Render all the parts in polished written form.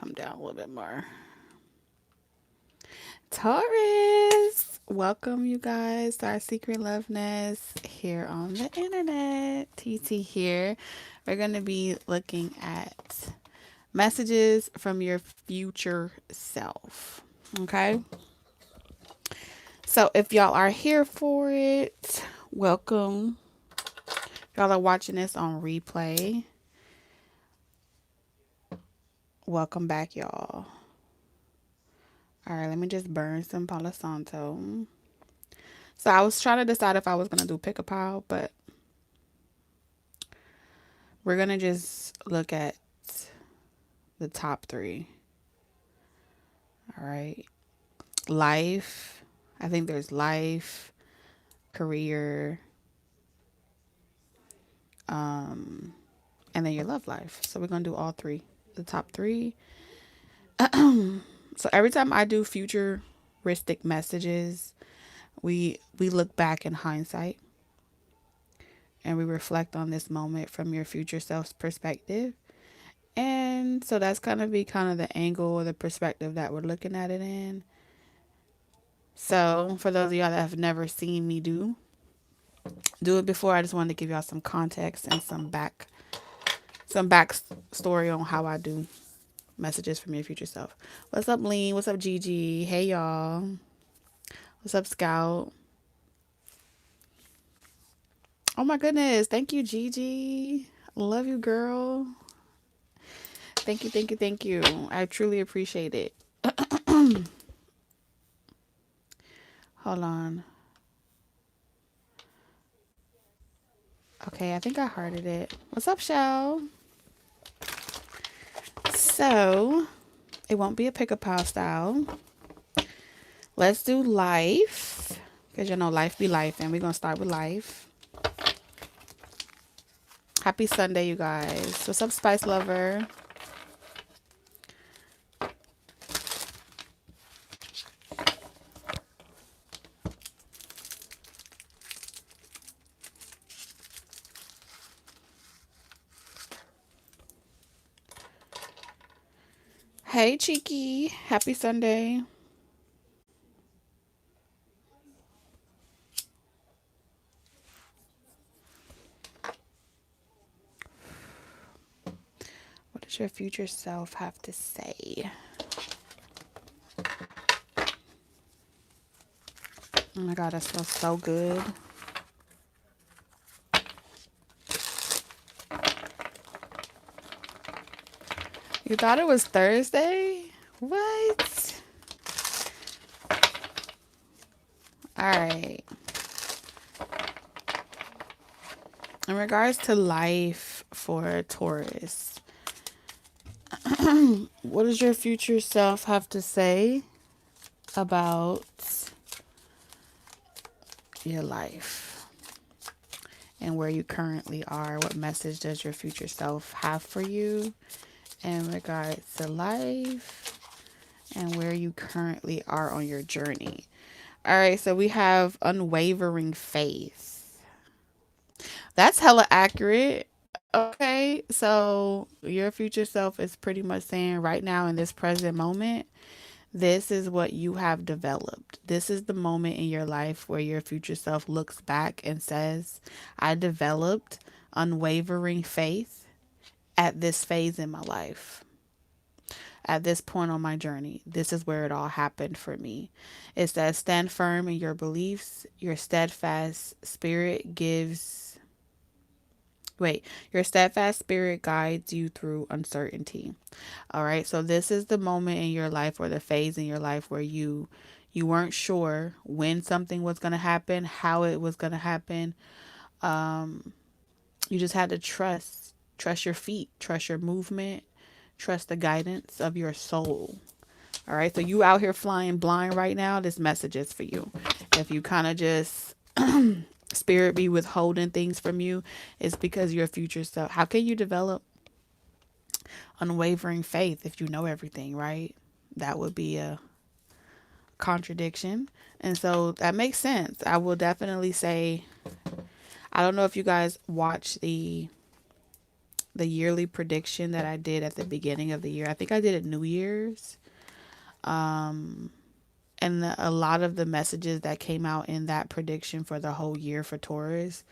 come down a little bit more. Taurus, welcome you guys to our secret love nest here on the internet. TT here. We're going to be looking at messages from your future self. Okay. So if y'all are here for it, welcome. If y'all are watching this on replay, welcome back, y'all. All right, let me just burn some Palo Santo. So I was trying to decide if I was going to do pick a pile, but we're going to just look at the top three. All right. Life. I think there's life, career, and then your love life. So we're going to do all three. The top three. So every time I do futuristic messages, we look back in hindsight and we reflect on this moment from your future self's perspective. And so that's kind of the angle or the perspective that we're looking at it in. So for those of y'all that have never seen me do it before, I just wanted to give y'all some context and some back story on how I do messages from your future self. What's up, Lean? What's up, Gigi? Hey, y'all. What's up, Scout? Oh my goodness. Thank you, Gigi. Love you, girl. Thank you, thank you, thank you. I truly appreciate it. Hold on. Okay, I think I hearted it. What's up, Shell? So, it won't be a pick a pile style. Let's do life. Because you know life be life. And we're going to start with life. Happy Sunday, you guys. What's up, Spice Lover? Hey, Cheeky. Happy Sunday. What does your future self have to say? Oh my God, that smells so good. You thought it was Thursday? What? All right. In regards to life for Taurus, what does your future self have to say about your life and where you currently are? What message does your future self have for you in regards to life and where you currently are on your journey? All right, so we have unwavering faith. That's hella accurate. Okay, so your future self is pretty much saying right now in this present moment, this is what you have developed. This is the moment in your life where your future self looks back and says, I developed unwavering faith at this phase in my life. At this point on my journey, this is where it all happened for me. It says, stand firm in your beliefs. Your steadfast spirit gives your steadfast spirit guides you through uncertainty. All right. So this is the moment in your life or the phase in your life where you weren't sure when something was going to happen, how it was going to happen. You just had to trust your feet, trust your movement, trust the guidance of your soul. All right. So you out here flying blind right now, this message is for you. If you kind of just spirit be withholding things from you, it's because your future self. How can you develop unwavering faith if you know everything, right? That would be a contradiction. And so that makes sense. I will definitely say, I don't know if you guys watch the the yearly prediction that I did at the beginning of the year. I think I did it New Year's. And a lot of the messages that came out in that prediction for the whole year for Taurus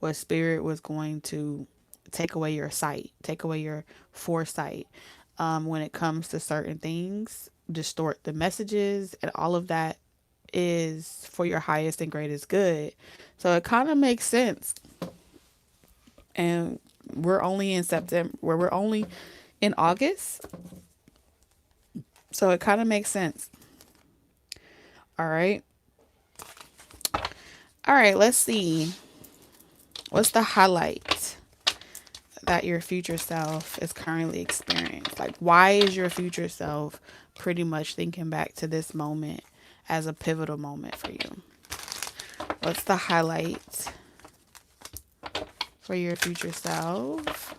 was Spirit was going to take away your sight, take away your foresight when it comes to certain things, distort the messages, and all of that is for your highest and greatest good. So it kind of makes sense. And we're only in September, where we're only in August. So it kind of makes sense. All right. All right, let's see. What's the highlight that your future self is currently experiencing? Like, why is your future self pretty much thinking back to this moment as a pivotal moment for you? What's the highlight for your future self?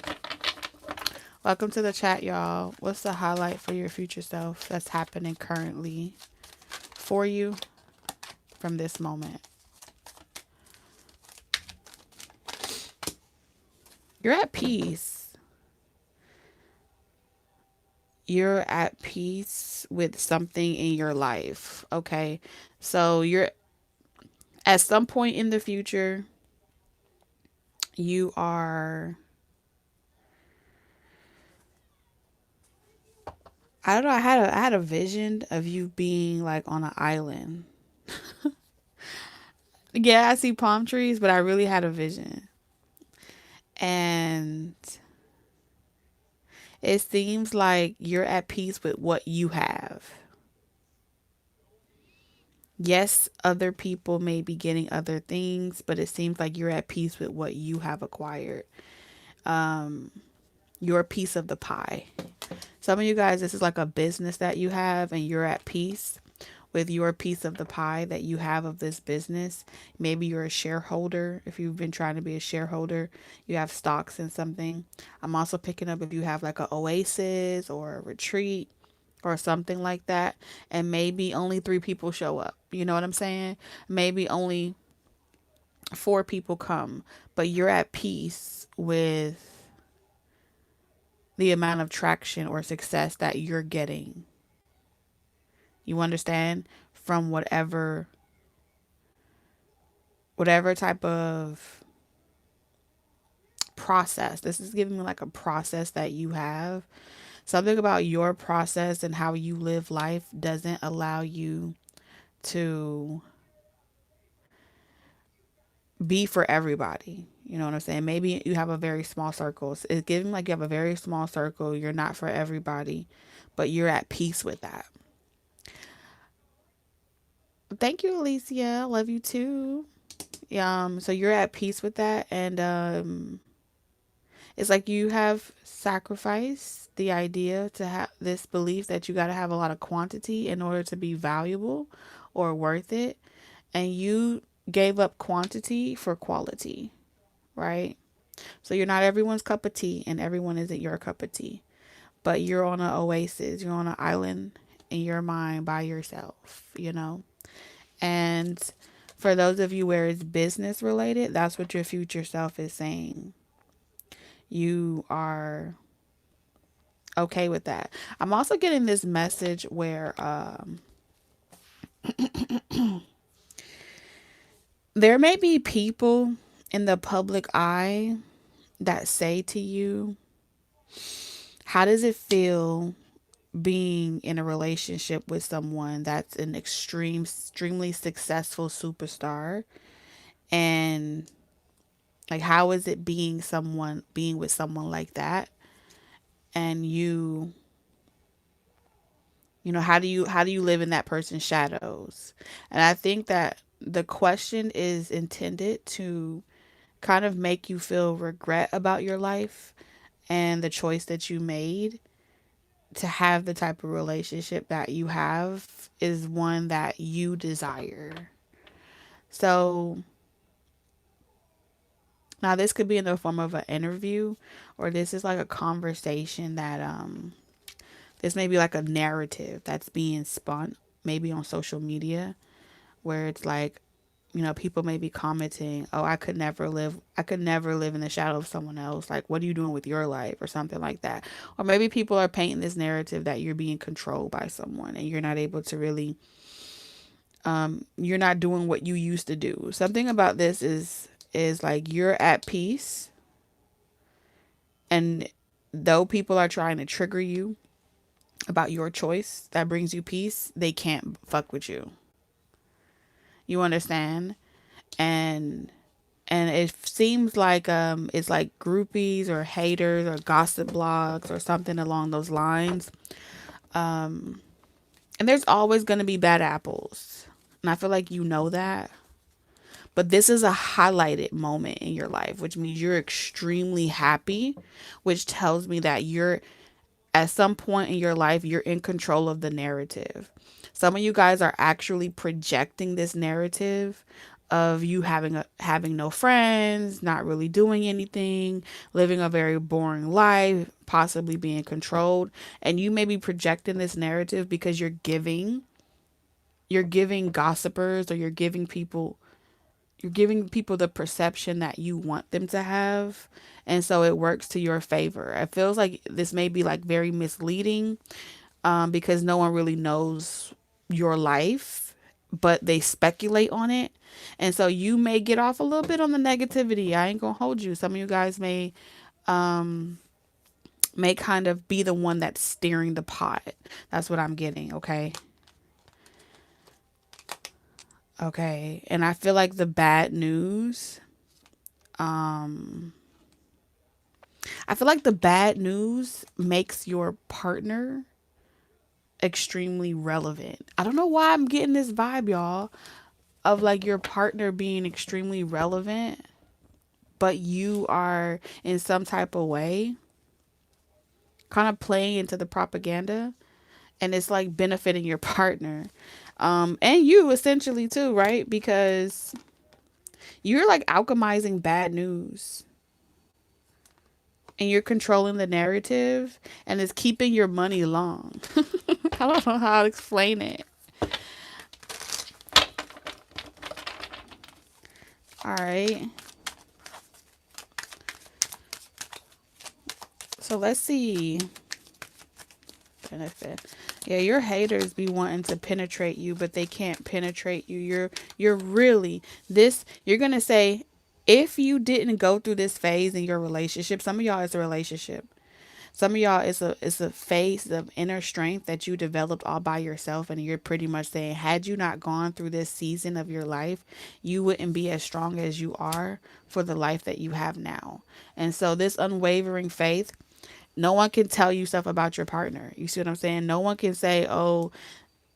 Welcome to the chat, y'all. What's the highlight for your future self that's happening currently for you from this moment? You're at peace. You're at peace with something in your life. Okay. So you're at some point in the future, you are, I don't know, I had a vision of you being like on an island. Yeah, I see palm trees, but I really had a vision. And it seems like you're at peace with what you have. Yes, other people may be getting other things, but it seems like you're at peace with what you have acquired. Your piece of the pie. Some of you guys, this is like a business that you have and you're at peace with your piece of the pie that you have of this business. Maybe you're a shareholder. If you've been trying to be a shareholder, you have stocks in something. I'm also picking up if you have like an oasis or a retreat or something like that, and maybe only 3 people show up. You know what I'm saying? Maybe only 4 people come, but you're at peace with the amount of traction or success that you're getting. You understand? From whatever type of process. This is giving me like a process that you have. Something about your process and how you live life doesn't allow you to be for everybody. You know what I'm saying? Maybe you have a very small circle. It's giving like you have a very small circle. You're not for everybody, but you're at peace with that. Thank you, Alicia. Love you too. So you're at peace with that, and it's like you have sacrificed the idea to have this belief that you got to have a lot of quantity in order to be valuable or worth it, and you gave up quantity for quality, right? So you're not everyone's cup of tea, and everyone isn't your cup of tea, but you're on an oasis, you're on an island in your mind by yourself, you know? And for those of you where it's business related, that's what your future self is saying. You are okay with that. I'm also getting this message where there may be people in the public eye that say to you, how does it feel being in a relationship with someone that's an extremely successful superstar? And like, how is it being with someone like that? And you know, how do you live in that person's shadows? And I think that the question is intended to kind of make you feel regret about your life and the choice that you made to have the type of relationship that you have is one that you desire. So now this could be in the form of an interview, or this is like a conversation that this may be like a narrative that's being spun maybe on social media, where it's like, People may be commenting, "Oh, I could never live in the shadow of someone else. Like, what are you doing with your life?" or something like that. Or maybe people are painting this narrative that you're being controlled by someone and you're not able to really you're not doing what you used to do. Something about this is like you're at peace, and though people are trying to trigger you about your choice that brings you peace, they can't fuck with you. You understand? And it seems like it's like groupies or haters or gossip blogs or something along those lines. And there's always going to be bad apples. And I feel like you know that. But this is a highlighted moment in your life, which means you're extremely happy, which tells me that you're at some point in your life, you're in control of the narrative. Some of you guys are actually projecting this narrative of you having no friends, not really doing anything, living a very boring life, possibly being controlled, and you may be projecting this narrative because you're giving gossipers, or you're giving people the perception that you want them to have. And so it works to your favor. It feels like this may be like very misleading, because no one really knows your life, but they speculate on it. And so you may get off a little bit on the negativity. I ain't gonna hold you. Some of you guys may kind of be the one that's steering the pot. That's what I'm getting. Okay. Okay. And I feel like the bad news, I feel like the bad news makes your partner extremely relevant. I don't know why I'm getting this vibe, y'all, of like your partner being extremely relevant, but you are in some type of way kind of playing into the propaganda, and it's like benefiting your partner. And you essentially too, right? Because you're like alchemizing bad news, and you're controlling the narrative, and it's keeping your money long. I don't know how to explain it. All right. So let's see. Benefit. Yeah, your haters be wanting to penetrate you, but they can't penetrate you. You're really this. You're gonna say, if you didn't go through this phase in your relationship, some of y'all it's a relationship. Some of y'all it's a phase of inner strength that you developed all by yourself, and you're pretty much saying, had you not gone through this season of your life, you wouldn't be as strong as you are for the life that you have now. And so this unwavering faith, no one can tell you stuff about your partner. You see what I'm saying? No one can say, "Oh,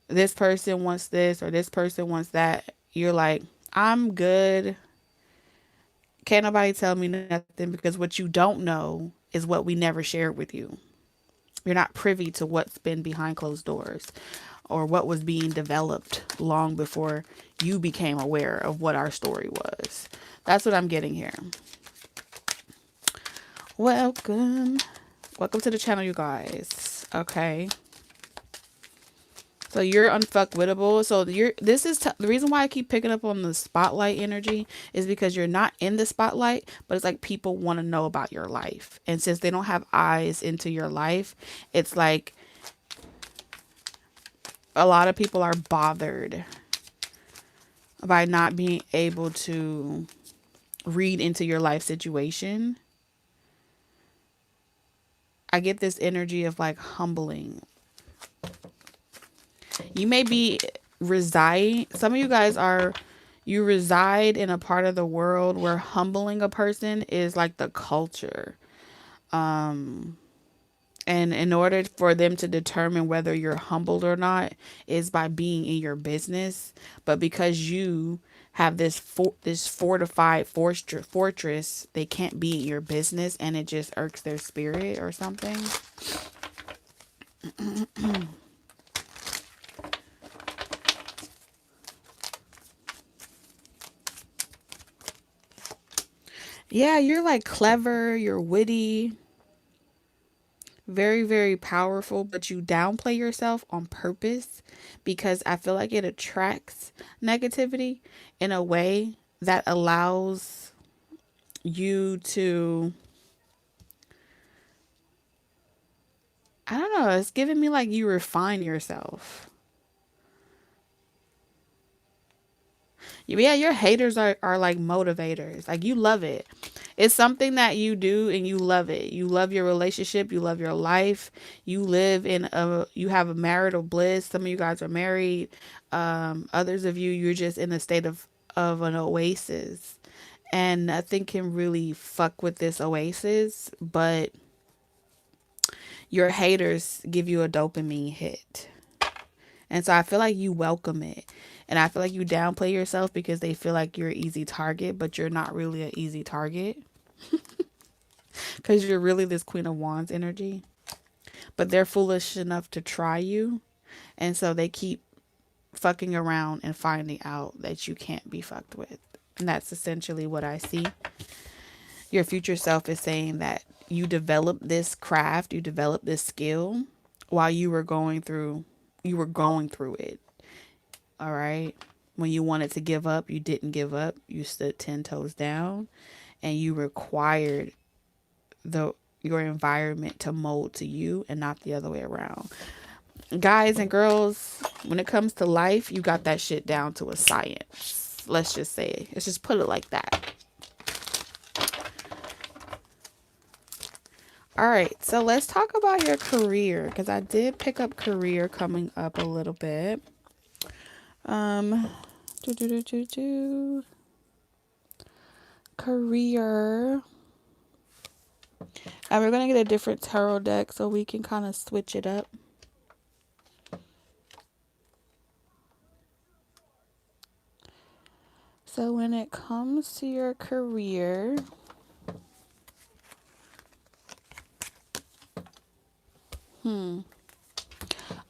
this person wants this or this person wants that." You're like, "I'm good. Can't nobody tell me nothing," because what you don't know is what we never shared with you. You're not privy to what's been behind closed doors, or what was being developed long before you became aware of what our story was. That's what I'm getting here. Welcome. Welcome to the channel, you guys. Okay. So you're unfuckwittable. So the reason why I keep picking up on the spotlight energy is because you're not in the spotlight, but it's like people want to know about your life. And since they don't have eyes into your life, it's like a lot of people are bothered by not being able to read into your life situation. I get this energy of like humbling. You may be residing, some of you guys are, you reside in a part of the world where humbling a person is like the culture. And in order for them to determine whether you're humbled or not is by being in your business. But because you have this fortified fortress, they can't be in your business, and it just irks their spirit or something. Yeah, you're like clever, you're witty, very, very powerful, but you downplay yourself on purpose because I feel like it attracts negativity in a way that allows you to, I don't know, it's giving me like you refine yourself. Yeah, your haters are like motivators. Like you love it. It's something that you do and you love it. You love your relationship. You love your life. You have a marital bliss. Some of you guys are married. Others of you, you're just in a state of an oasis. And nothing can really fuck with this oasis, but your haters give you a dopamine hit. And so I feel like you welcome it. And I feel like you downplay yourself because they feel like you're an easy target, but you're not really an easy target because you're really this Queen of Wands energy. But they're foolish enough to try you. And so they keep fucking around and finding out that you can't be fucked with. And that's essentially what I see. Your future self is saying that you developed this craft, you developed this skill while you were going through it. All right. When you wanted to give up, you didn't give up. You stood 10 toes down and you required your environment to mold to you and not the other way around. Guys and girls, when it comes to life, you got that shit down to a science. Let's just say, let's just put it like that. All right, so let's talk about your career because I did pick up career coming up a little bit. Um, career. And we're gonna get a different tarot deck so we can kind of switch it up. So when it comes to your career, oh,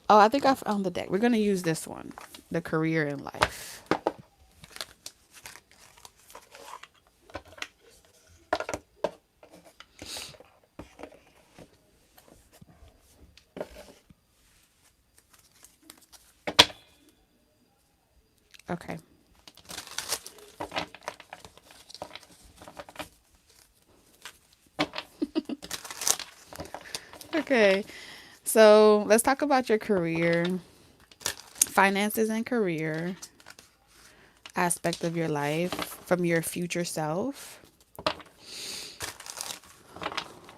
I think I found the deck. We're gonna use this one, the career in life. Okay. Okay. So let's talk about your career, finances and career aspect of your life from your future self.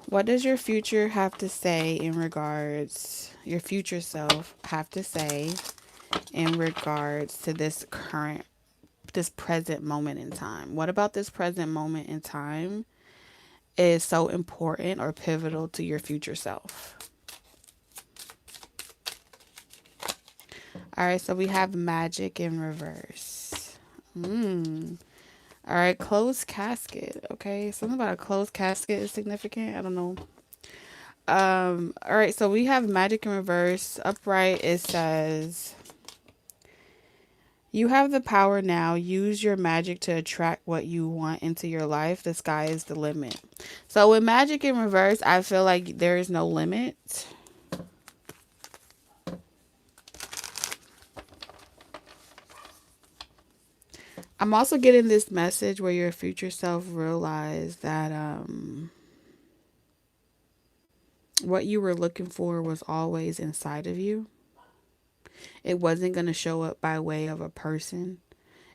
What does your future have to say in regards, your future self have to say in regards to this present moment in time? What about this present moment in time is so important or pivotal to your future self? All right, so we have magic in reverse. All right, closed casket. Okay, something about a closed casket is significant. I don't know. All right, so we have magic in reverse. Upright, it says, you have the power now. Use your magic to attract what you want into your life. The sky is the limit. So with magic in reverse, I feel like there is no limit. I'm also getting this message where your future self realized that what you were looking for was always inside of you. It wasn't going to show up by way of a person.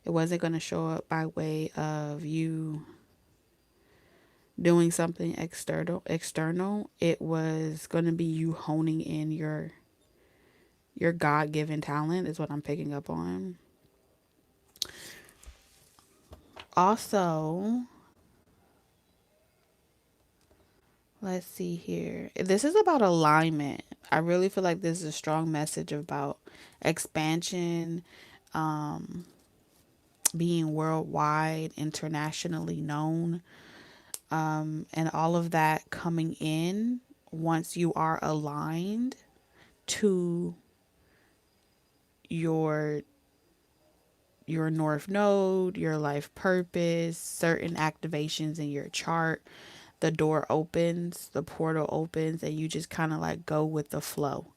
It wasn't going to show up by way of you doing something external. It was going to be you honing in your God-given talent is what I'm picking up on. Also, let's see here. This is about alignment. I really feel like this is a strong message about expansion, being worldwide, internationally known, and all of that coming in once you are aligned to your north node, your life purpose, certain activations in your chart the door opens, the portal opens, and you just kind of like go with the flow.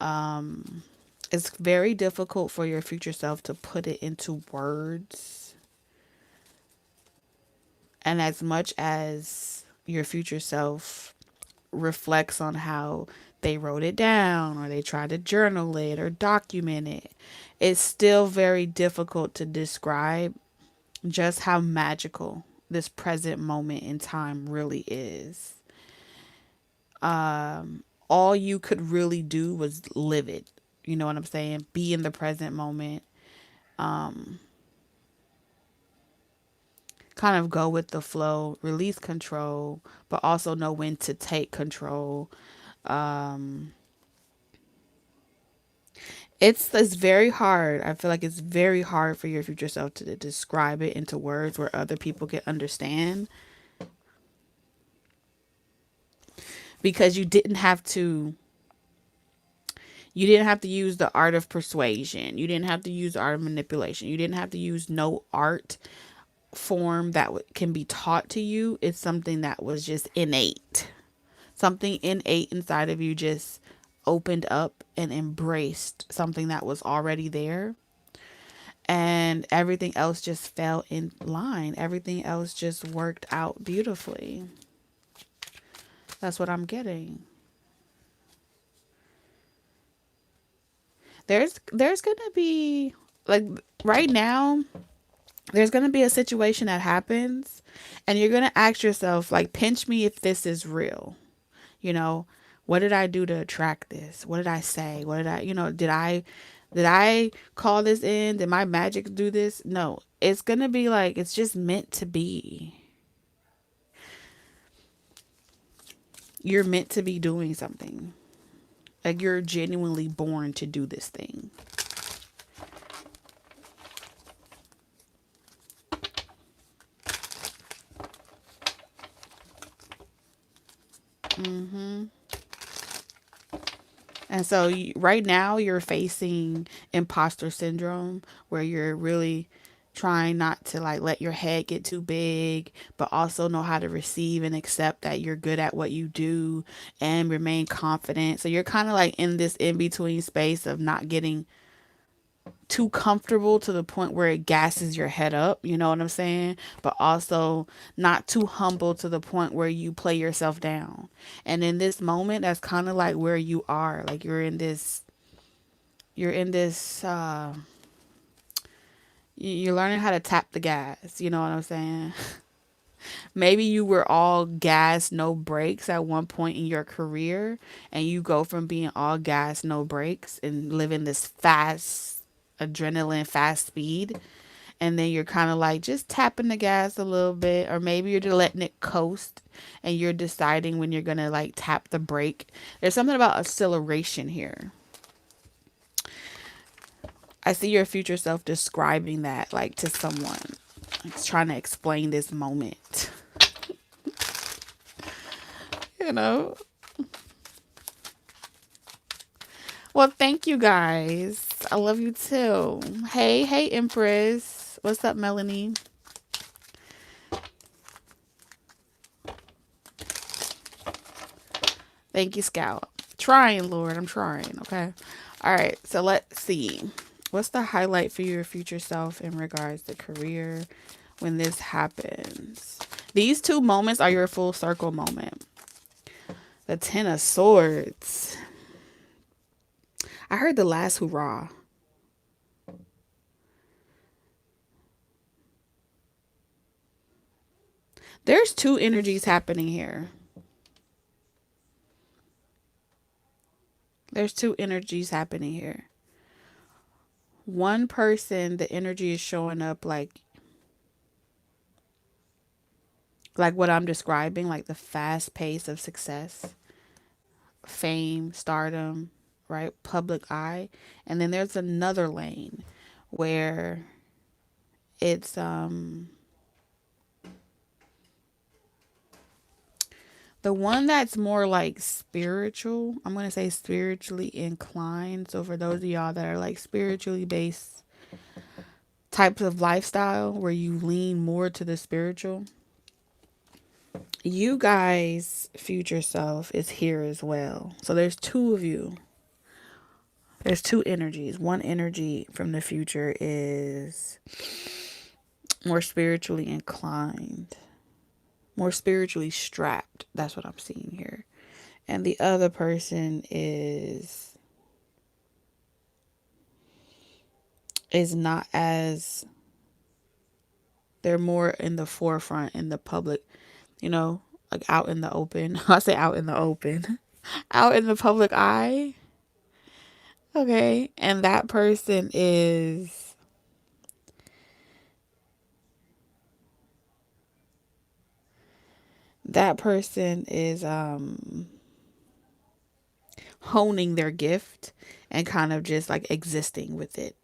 It's very difficult for your future self to put it into words. And as much as your future self reflects on how they wrote it down or they tried to journal it or document it, it's still very difficult to describe just how magical this present moment in time really is. All you could really do was live it. You know what I'm saying? Be in the present moment. Kind of go with the flow, release control, but also know when to take control. It's very hard. I feel like it's very hard for your future self to describe it into words where other people can understand, because you didn't have to use the art of persuasion. You didn't have to use the art of manipulation. You didn't have to use no art form that can be taught to you. It's something that was just innate. Something innate inside of you just opened up and embraced something that was already there. And everything else just fell in line. Everything else just worked out beautifully. That's what I'm getting. There's going to be, like, right now, there's going to be a situation that happens and you're going to ask yourself, like, pinch me if this is real. You know, what did I do to attract this? What did I say? What did I, did I call this in? Did my magic do this? No, it's going to be like, it's just meant to be. You're meant to be doing something. Like, you're genuinely born to do this thing. And so right now you're facing imposter syndrome, where you're really trying not to like let your head get too big, but also know how to receive and accept that you're good at what you do and remain confident. So you're kind of like in this in between space of not getting too comfortable to the point where it gasses your head up, you know what I'm saying? But also not too humble to the point where you play yourself down. And in this moment, that's kind of like where you are. Like you're in this, you're learning how to tap the gas, you know what I'm saying? Maybe you were all gas, no brakes at one point in your career, and you go from being all gas, no brakes, and living this fast adrenaline, fast speed. And then you're kind of like just tapping the gas a little bit, or maybe you're just letting it coast and you're deciding when you're going to like tap the brake. There's something about acceleration here. I see your future self describing that like to someone. It's trying to explain this moment. You know? Well, thank you guys. I love you too. Hey, Empress. What's up, Melanie? Thank you, Scout. Trying, Lord. I'm trying. Okay. All right. So let's see. What's the highlight for your future self in regards to career when this happens? These two moments are your full circle moment. The Ten of Swords. I heard the last hurrah. There's two energies happening here. There's two energies happening here. One person, the energy is showing up like what I'm describing, like the fast pace of success, fame, stardom, right? Public eye. And then there's another lane where it's the one that's more like spiritual. I'm going to say spiritually inclined. So for those of y'all that are like spiritually based types of lifestyle where you lean more to the spiritual, You guys, future self, is here as well. So there's two of you. There's two energies. One energy from the future is more spiritually inclined, more spiritually strapped. That's what I'm seeing here. And the other person is not as, they're more in the forefront in the public, you know, like out in the open. I say out in the open. Out in the public eye. Okay. And that person is honing their gift and kind of just like existing with it,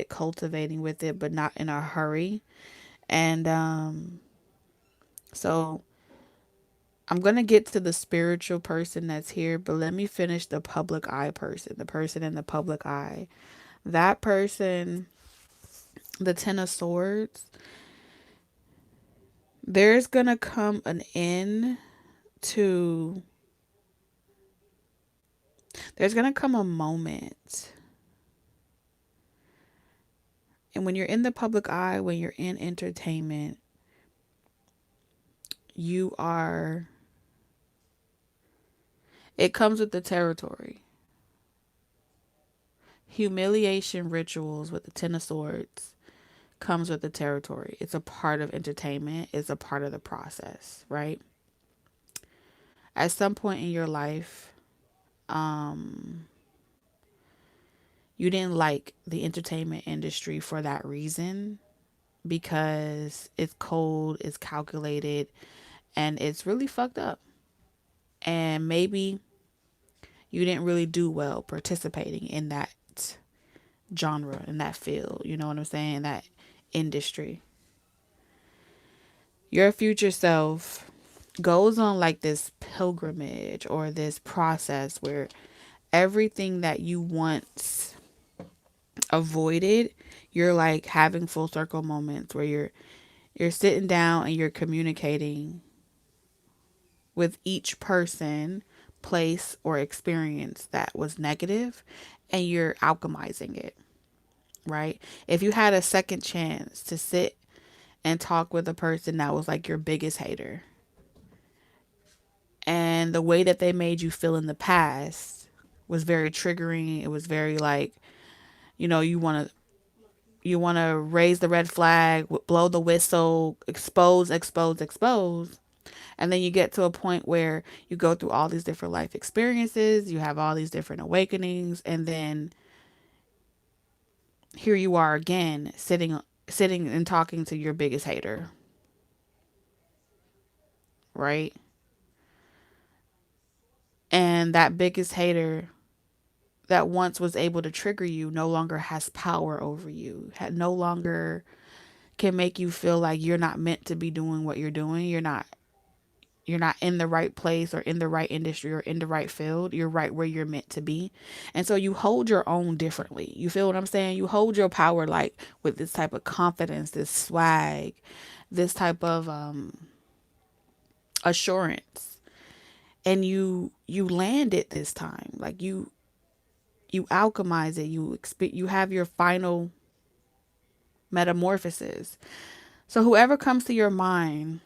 cultivating with it, but not in a hurry. And so I'm going to get to the spiritual person that's here, but let me finish the public eye person, the person in the public eye. That person, the 10 of swords, there's going to come an end to, there's going to come a moment. And when you're in the public eye, when you're in entertainment, you are, it comes with the territory. Humiliation rituals with the 10 of swords comes with the territory. It's a part of entertainment. It's a part of the process, right? At some point in your life, you didn't like the entertainment industry for that reason, because it's cold, it's calculated, and it's really fucked up. And maybe you didn't really do well participating in that genre, in that field. You know what I'm saying? In that industry. Your future self goes on like this pilgrimage or this process where everything that you once avoided, you're like having full circle moments where you're sitting down and you're communicating with each person, place, or experience that was negative, and you're alchemizing it, right? If you had a second chance to sit and talk with a person that was like your biggest hater, and the way that they made you feel in the past was very triggering, it was very like, you want to raise the red flag, blow the whistle, expose. And then you get to a point where you go through all these different life experiences, you have all these different awakenings, and then here you are again, sitting and talking to your biggest hater, right? And that biggest hater that once was able to trigger you no longer has power over you, no longer can make you feel like you're not meant to be doing what you're doing. You're not in the right place or in the right industry or in the right field. You're right where you're meant to be. And so you hold your own differently. You feel what I'm saying? You hold your power like with this type of confidence, this swag, this type of assurance. And you land it this time. Like you alchemize it. You have your final metamorphosis. So whoever comes to your mind,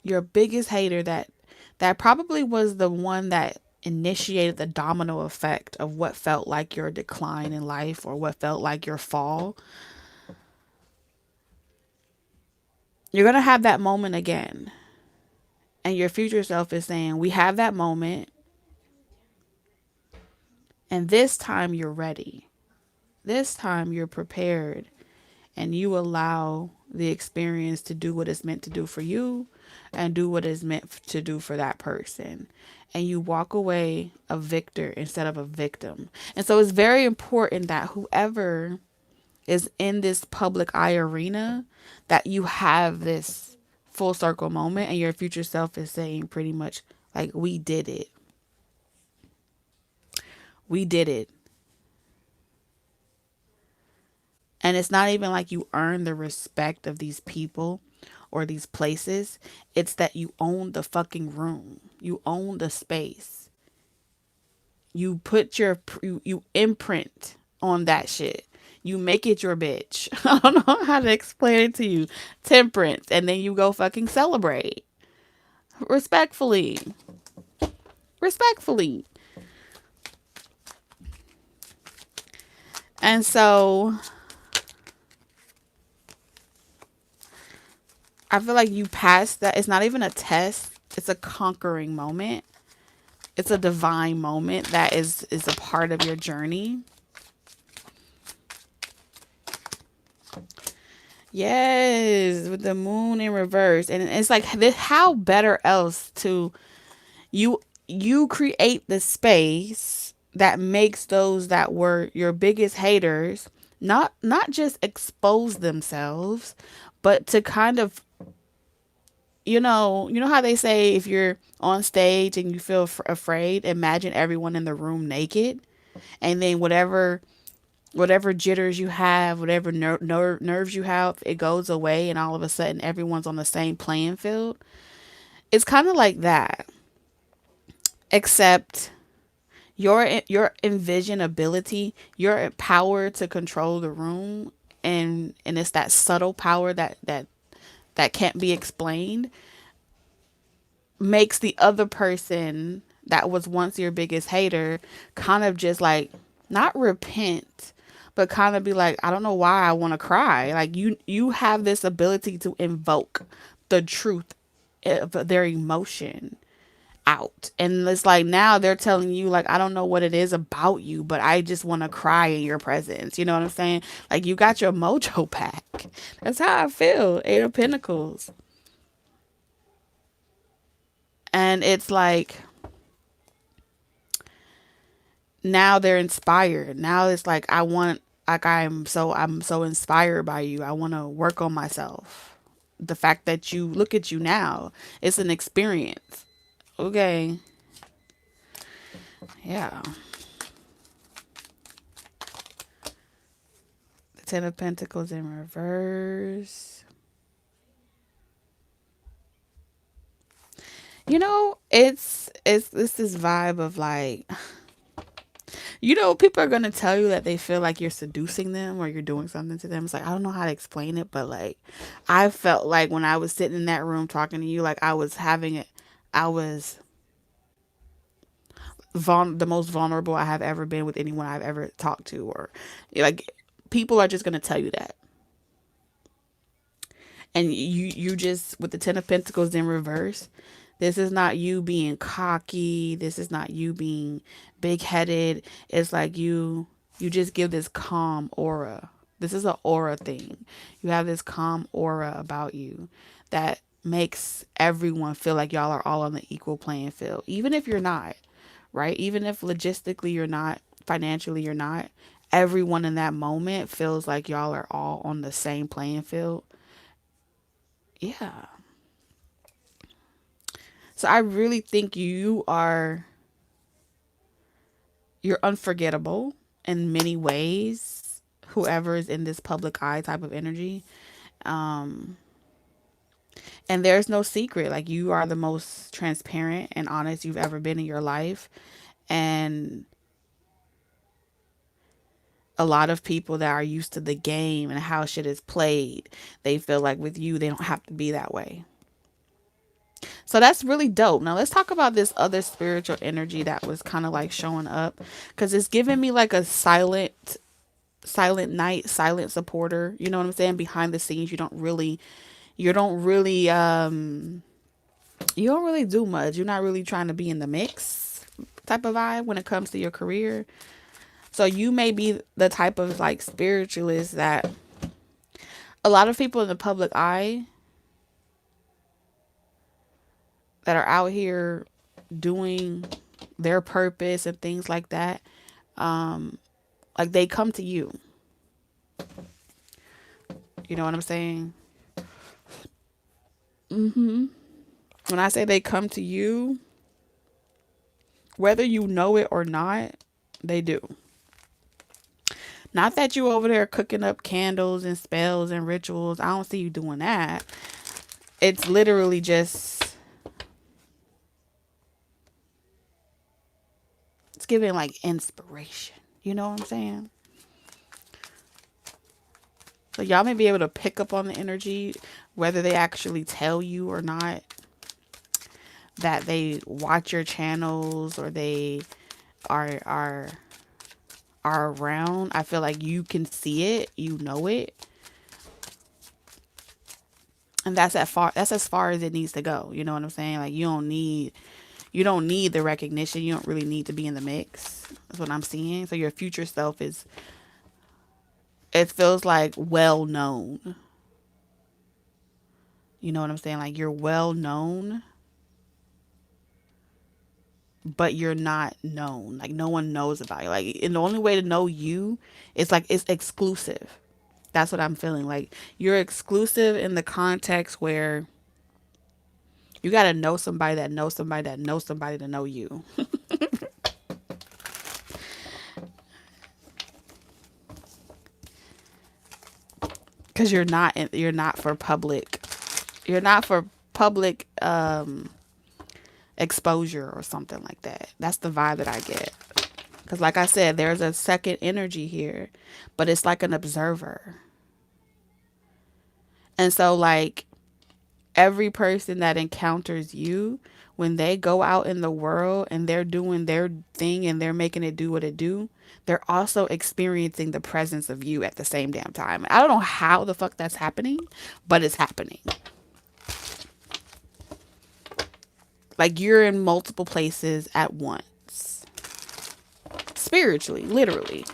your biggest hater, that probably was the one that initiated the domino effect of what felt like your decline in life or what felt like your fall. You're going to have that moment again. And your future self is saying, we have that moment. And this time you're ready. This time you're prepared. And you allow the experience to do what it's meant to do for you and do what it's meant to do for that person. And you walk away a victor instead of a victim. And so it's very important that whoever is in this public eye arena, that you have this full circle moment and your future self is saying pretty much like, we did it. We did it. And it's not even like you earn the respect of these people or these places. It's that you own the fucking room. You own the space. You put you imprint on that shit. You make it your bitch. I don't know how to explain it to you. Temperance. And then you go fucking celebrate. Respectfully. Respectfully. And so I feel like you passed that. It's not even a test. It's a conquering moment. It's a divine moment that is a part of your journey. Yes, with the moon in reverse. And it's like, how better else to you create the space that makes those that were your biggest haters not just expose themselves, but to kind of, you know how they say if you're on stage and you feel afraid, imagine everyone in the room naked, and then whatever jitters you have, whatever nerves you have, it goes away, and all of a sudden everyone's on the same playing field. It's kind of like that, except your envision ability, your power to control the room, and it's that subtle power that can't be explained, makes the other person that was once your biggest hater kind of just like not repent, but kind of be like, I don't know why I want to cry. Like you have this ability to invoke the truth of their emotion out. And it's like now they're telling you like, I don't know what it is about you, but I just want to cry in your presence. You know what I'm saying? Like you got your mojo back. That's how I feel. Eight of Pentacles. And it's like now they're inspired. Now it's like I'm so inspired by you. I want to work on myself. The fact that you look at you now, it's an experience. Okay. Yeah. The Ten of Pentacles in reverse. It's this vibe of like, people are gonna tell you that they feel like you're seducing them or you're doing something to them. It's like, I don't know how to explain it, but like I felt like when I was sitting in that room talking to you, like I was the most vulnerable I have ever been with anyone I've ever talked to, or like people are just gonna tell you that. And you just, with the Ten of Pentacles in reverse, this is not you being cocky. This is not you being big headed. It's like you just give this calm aura. This is an aura thing. You have this calm aura about you that makes everyone feel like y'all are all on the equal playing field. Even if you're not, right? Even if logistically you're not, financially you're not, everyone in that moment feels like y'all are all on the same playing field. Yeah. So I really think you're unforgettable in many ways. Whoever is in this public eye type of energy. And there's no secret. Like you are the most transparent and honest you've ever been in your life. And a lot of people that are used to the game and how shit is played, they feel like with you, they don't have to be that way. So that's really dope. Now let's talk about this other spiritual energy that was kind of like showing up, because it's giving me like a silent knight, silent supporter. You know what I'm saying? Behind the scenes, you don't really do much. You're not really trying to be in the mix type of vibe when it comes to your career. So you may be the type of like spiritualist that a lot of people in the public eye that are out here doing their purpose and things like that, like they come to you. You know what I'm saying? When I say they come to you, whether you know it or not, they do. Not that you over there cooking up candles and spells and rituals. I don't see you doing that. It's literally just, it's giving like inspiration. You know what I'm saying? So y'all may be able to pick up on the energy, whether they actually tell you or not, that they watch your channels or they are are around. I feel like you can see it, you know it, and that's as far as it needs to go. You know what I'm saying? Like you don't need the recognition. You don't really need to be in the mix. That's what I'm seeing. So your future self is, it feels like well known. You know what I'm saying? Like you're well known, but you're not known. Like no one knows about you. Like, and the only way to know you is like it's exclusive. That's what I'm feeling. Like you're exclusive in the context where you got to know somebody that knows somebody that knows somebody to know you. Cuz you're not for public. You're not for public exposure or something like that. That's the vibe that I get. Cuz like I said, there's a second energy here, but it's like an observer. And so like every person that encounters you, when they go out in the world and they're doing their thing and they're making it do what it do, they're also experiencing the presence of you at the same damn time. I don't know how the fuck that's happening, but it's happening. Like you're in multiple places at once. Spiritually, literally.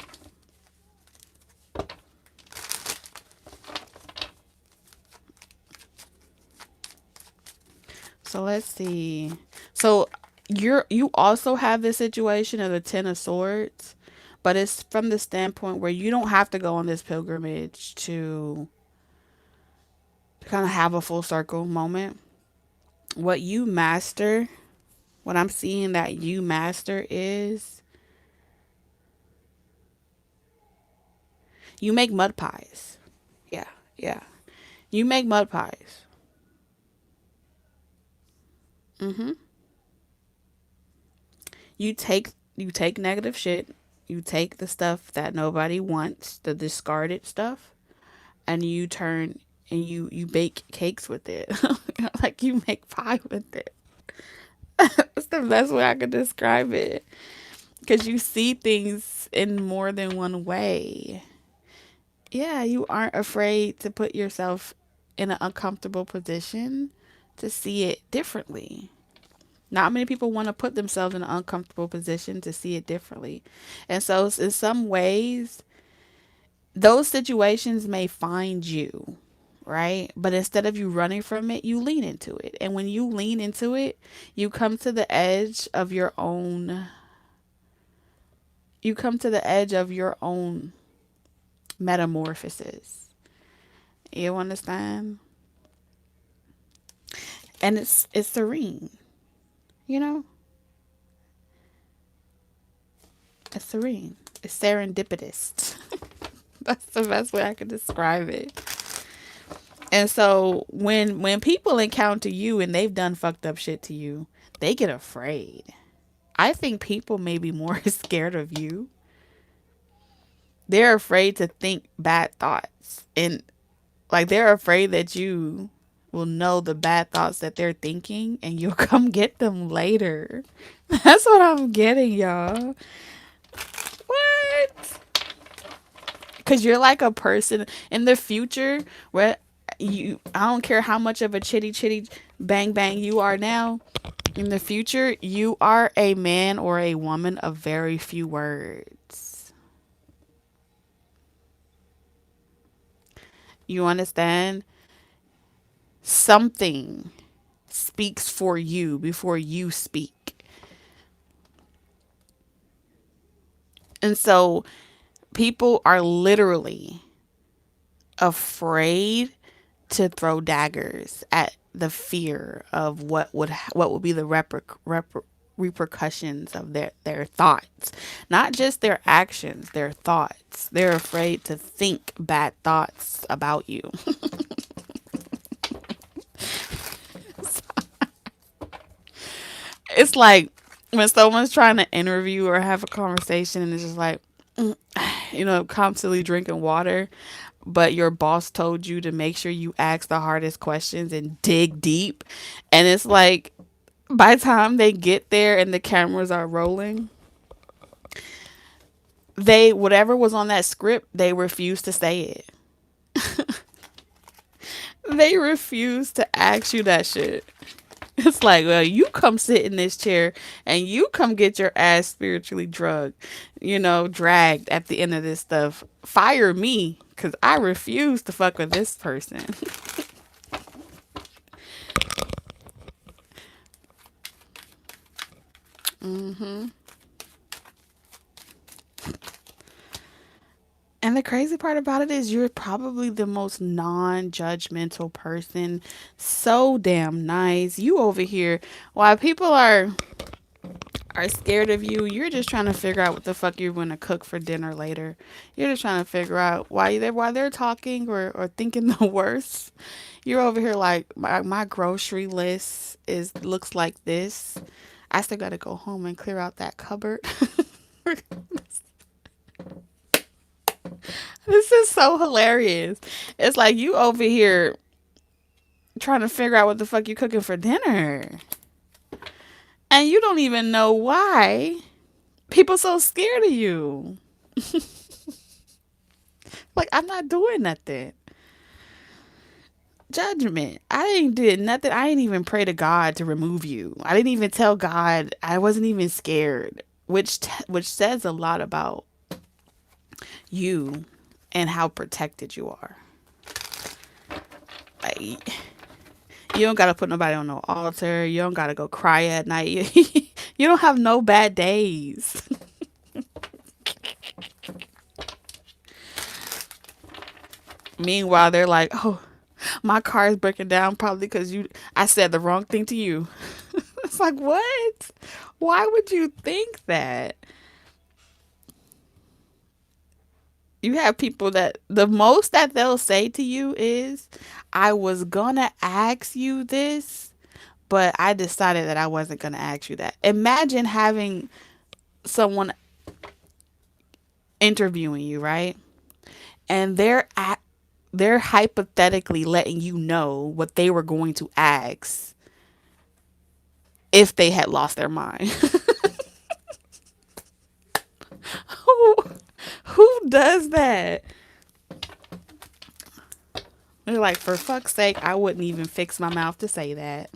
So let's see. So you also have this situation of the Ten of Swords, but it's from the standpoint where you don't have to go on this pilgrimage to kind of have a full circle moment. What you master, what I'm seeing that you master is you make mud pies. Yeah, yeah. You make mud pies. Mhm. You take negative shit. You take the stuff that nobody wants, the discarded stuff, and you turn and you bake cakes with it. Like you make pie with it. That's the best way I could describe it. Because you see things in more than one way. Yeah, you aren't afraid to put yourself in an uncomfortable position to see it differently. Not many people want to put themselves in an uncomfortable position to see it differently. And so, in some ways, those situations may find you, right? But instead of you running from it, you lean into it. And when you lean into it, you come to the edge of your own, you come to the edge of your own metamorphosis. You understand? And it's serene, you know? It's serene. It's serendipitous. That's the best way I could describe it. And so when people encounter you and they've done fucked up shit to you, they get afraid. I think people may be more scared of you. They're afraid to think bad thoughts. And like they're afraid that you will know the bad thoughts that they're thinking and you'll come get them later. That's what I'm getting, y'all. What? Because you're like a person in the future where I don't care how much of a chitty chitty bang bang you are now. In the future, you are a man or a woman of very few words. You understand? Something speaks for you before you speak. And so people are literally afraid to throw daggers at the fear of what would be the repercussions of their thoughts, not just their actions, their thoughts. They're afraid to think bad thoughts about you. It's like when someone's trying to interview or have a conversation and it's just like, constantly drinking water, but your boss told you to make sure you ask the hardest questions and dig deep. And it's like, by the time they get there and the cameras are rolling, whatever was on that script, they refuse to say it. They refuse to ask you that shit. It's like, well, you come sit in this chair and you come get your ass spiritually dragged at the end of this stuff. Fire me, because I refuse to fuck with this person. hmm And the crazy part about it is you're probably the most non-judgmental person. So damn nice. You over here, while people are scared of you, you're just trying to figure out what the fuck you're gonna cook for dinner later. You're just trying to figure out why they're talking or thinking the worst. You're over here like my grocery list is looks like this. I still gotta go home and clear out that cupboard. This is so hilarious. It's like you over here trying to figure out what the fuck you cooking for dinner. And you don't even know why people so scared of you. Like, I'm not doing nothing. Judgment. I ain't did nothing. I ain't even pray to God to remove you. I didn't even tell God. I wasn't even scared, which says a lot about you and how protected you are. Like, you don't gotta put nobody on no altar. You don't gotta go cry at night. You don't have no bad days. Meanwhile, they're like, "Oh, my car is breaking down probably because I said the wrong thing to you." It's like, what? Why would you think that? You have people that the most that they'll say to you is, "I was gonna ask you this, but I decided that I wasn't gonna ask you that." Imagine having someone interviewing you, right? And they're hypothetically letting you know what they were going to ask if they had lost their mind. who, who does that? They're like, for fuck's sake, I wouldn't even fix my mouth to say that.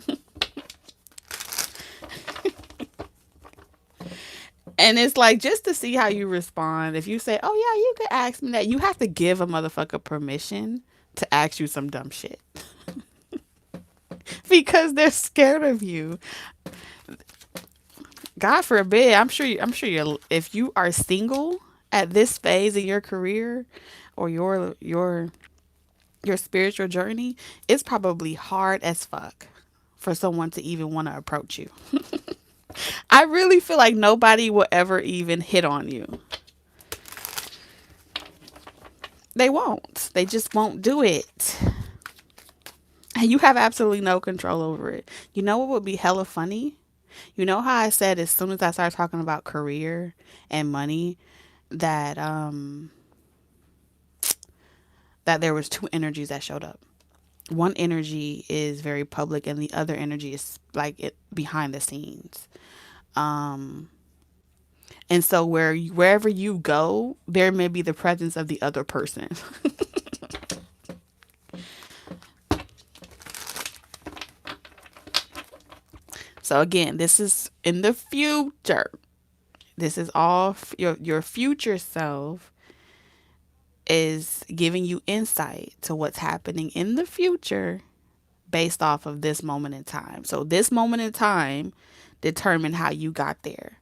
And it's like, just to see how you respond. If you say, "Oh yeah, you could ask me that," you have to give a motherfucker permission to ask you some dumb shit because they're scared of you. God forbid. I'm sure. You if you are single at this phase of your career or your spiritual journey, it's probably hard as fuck for someone to even want to approach you. I really feel like nobody will ever even hit on you. They won't. They just won't do it. And you have absolutely no control over it. You know what would be hella funny? You know how I said as soon as I started talking about career and money that there was two energies that showed up. One energy is very public and the other energy is like it behind the scenes. Um and so wherever you go, there may be the presence of the other person. So again, this is in the future. This is all your future self is giving you insight to what's happening in the future based off of this moment in time. So this moment in time determined how you got there.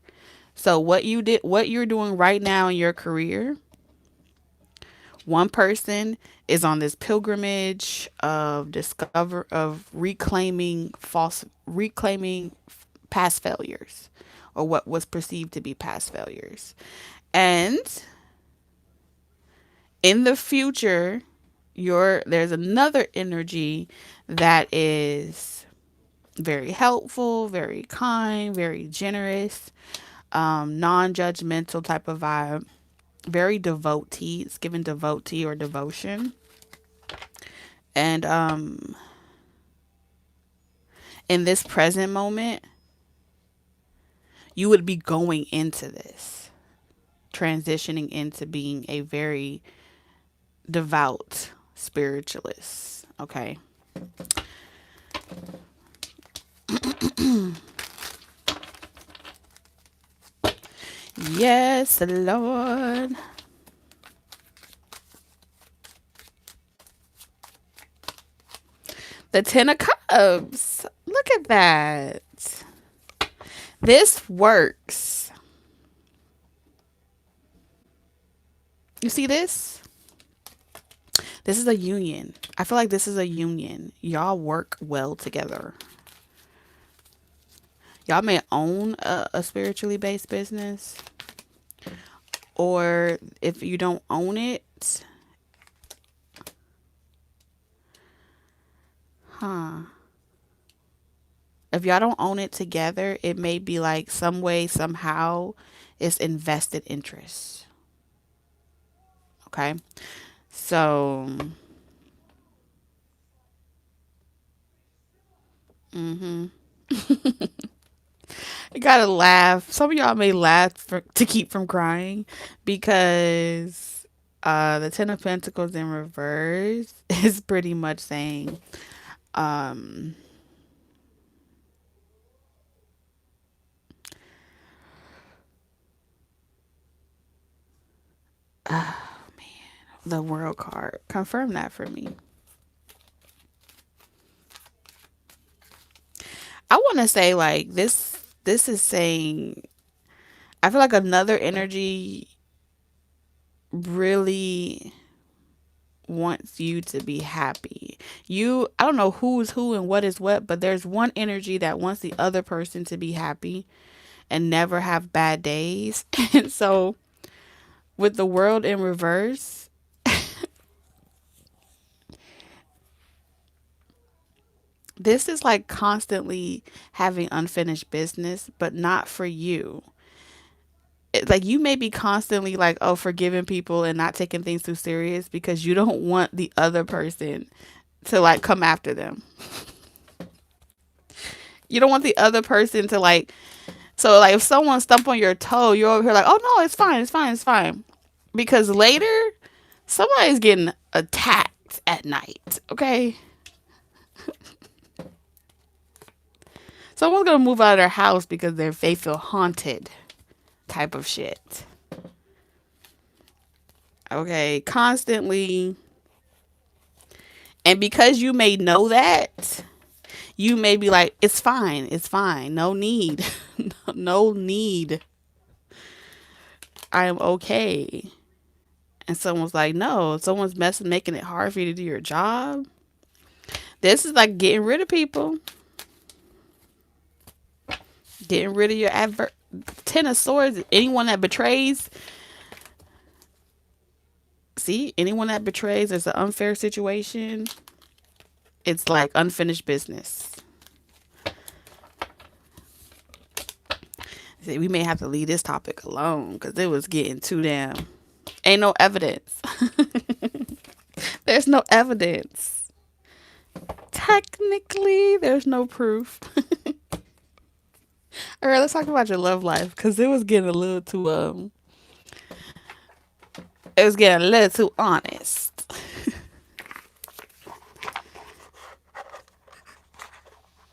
So what you're doing right now in your career, one person is on this pilgrimage of reclaiming past failures or what was perceived to be past failures. And in the future, there's another energy that is Very helpful, very kind, very generous, non-judgmental type of vibe. Very devotee. It's given devotee or devotion. And in this present moment, you would be going into this, transitioning into being a very devout spiritualist. Okay. Yes, Lord. The Ten of Cups. Look at that. This works. You see this? This is a union. I feel like this is a union. Y'all work well together. Y'all may own a spiritually based business, or if you don't own it, if y'all don't own it together, it may be like some way, somehow, it's invested interest. Okay. So, you gotta laugh. Some of y'all may laugh to keep from crying because the Ten of Pentacles in reverse is pretty much saying, um, the World card. Confirm that for me. I want to say like this. This is saying. I feel like another energy really wants you to be happy. I don't know who's who and what is what, but there's one energy that wants the other person to be happy and never have bad days. And so with the World in reverse, this is like constantly having unfinished business, but not for you. Like you may be constantly like, oh, forgiving people and not taking things too serious because you don't want the other person to like come after them. You don't want the other person to like, so like if someone stump on your toe, you're over here like, oh no, it's fine, it's fine, it's fine. Because later, somebody's getting attacked at night, okay? Someone's gonna move out of their house because they feel haunted type of shit. Okay, constantly. And because you may know that, you may be like, it's fine, it's fine. No need. No need. I am okay. And someone's like, no, someone's making it hard for you to do your job. This is like getting rid of people. Getting rid of your Ten of Swords. Anyone that betrays. See, anyone that betrays, there's an unfair situation. It's like unfinished business. See, we may have to leave this topic alone because it was getting too damn. Ain't no evidence. There's no evidence. Technically, there's no proof. All right, let's talk about your love life because it was getting a little too it was getting a little too honest.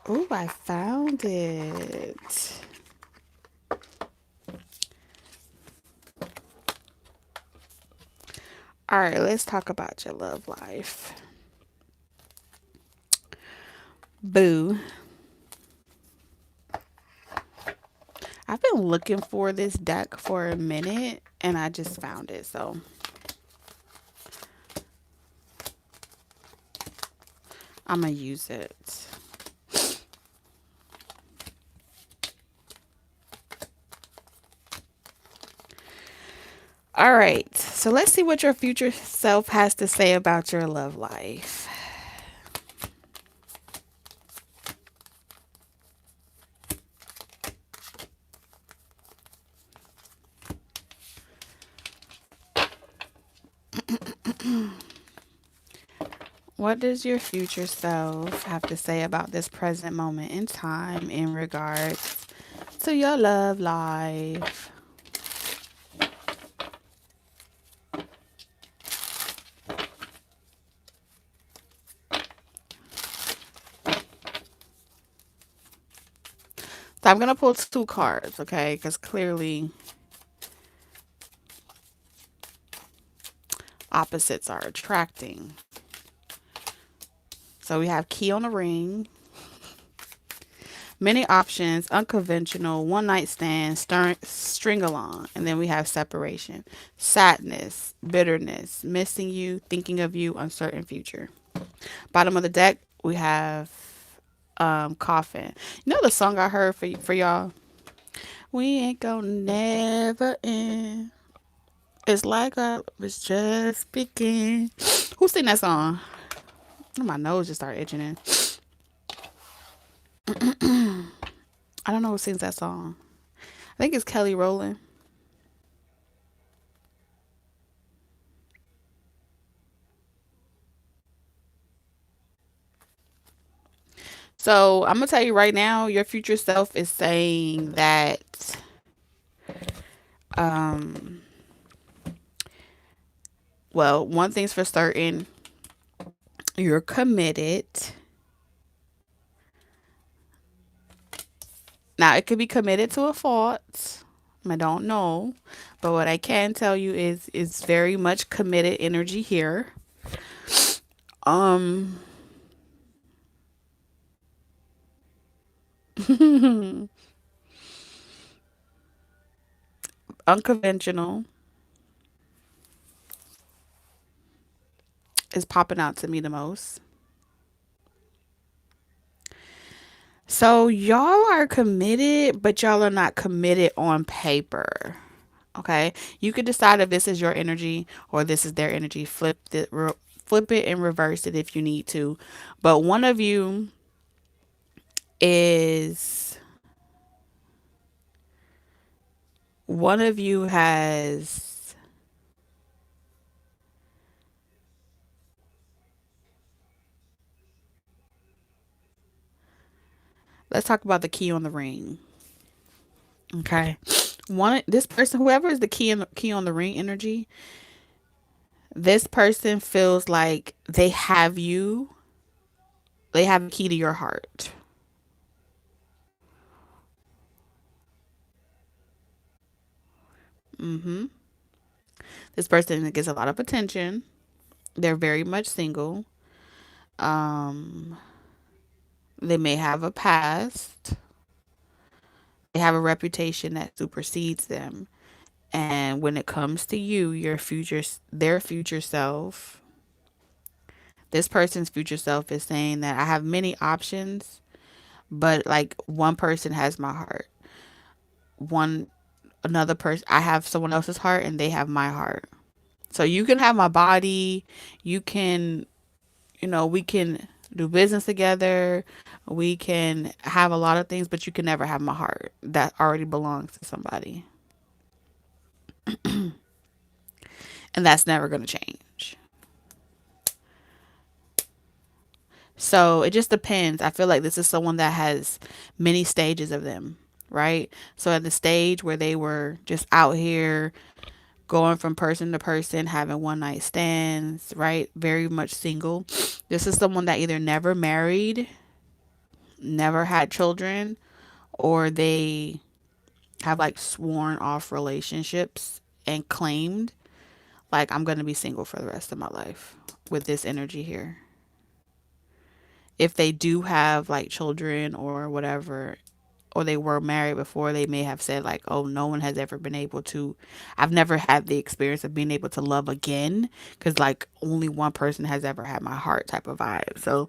Oh, I found it. All right, let's talk about your love life. Boo. I've been looking for this deck for a minute and I just found it, so I'm gonna use it. All right, so let's see what your future self has to say about your love life. What does your future self have to say about this present moment in time in regards to your love life? So I'm gonna pull two cards, okay? Because clearly opposites are attracting. So we have key on the ring, many options, unconventional, one night stand, string along, and then we have separation, sadness, bitterness, missing you, thinking of you, uncertain future. Bottom of the deck, we have coffin. You know the song I heard for y'all? We ain't gonna never end. It's like I was just begin. Who sing that song? Oh, my nose just started itching in. I don't know who sings that song. I think it's Kelly Rowland. So I'm gonna tell you right now, your future self is saying that um well, one thing's for certain, you're committed. Now it could be committed to a fault. I don't know. But what I can tell you is very much committed energy here. Um unconventional is popping out to me the most. So y'all are committed, but y'all are not committed on paper. Okay, you could decide if this is your energy or this is their energy. Flip it and reverse it if you need to. But is one of you has, let's talk about the key on the ring. Okay, one this person, whoever is the key on the ring energy, this person feels like they have you. They have a key to your heart. Hmm. This person gets a lot of attention. They're very much single. Um, they may have a past. They have a reputation that supersedes them. And when it comes to you, their future self, this person's future self is saying that I have many options, but like one person has my heart. One another person, I have someone else's heart and they have my heart. So you can have my body, you can, we can do business together, we can have a lot of things, but you can never have my heart that already belongs to somebody. And that's never going to change. So it just depends. I feel like this is someone that has many stages of them, right? So at the stage where they were just out here going from person to person, having one night stands, right? Very much single. This is someone that either never married, never had children, or they have like sworn off relationships and claimed like I'm going to be single for the rest of my life with this energy here. If they do have like children or whatever, or they were married before, they may have said like, oh, no one has ever been able to, I've never had the experience of being able to love again, because like only one person has ever had my heart type of vibe. So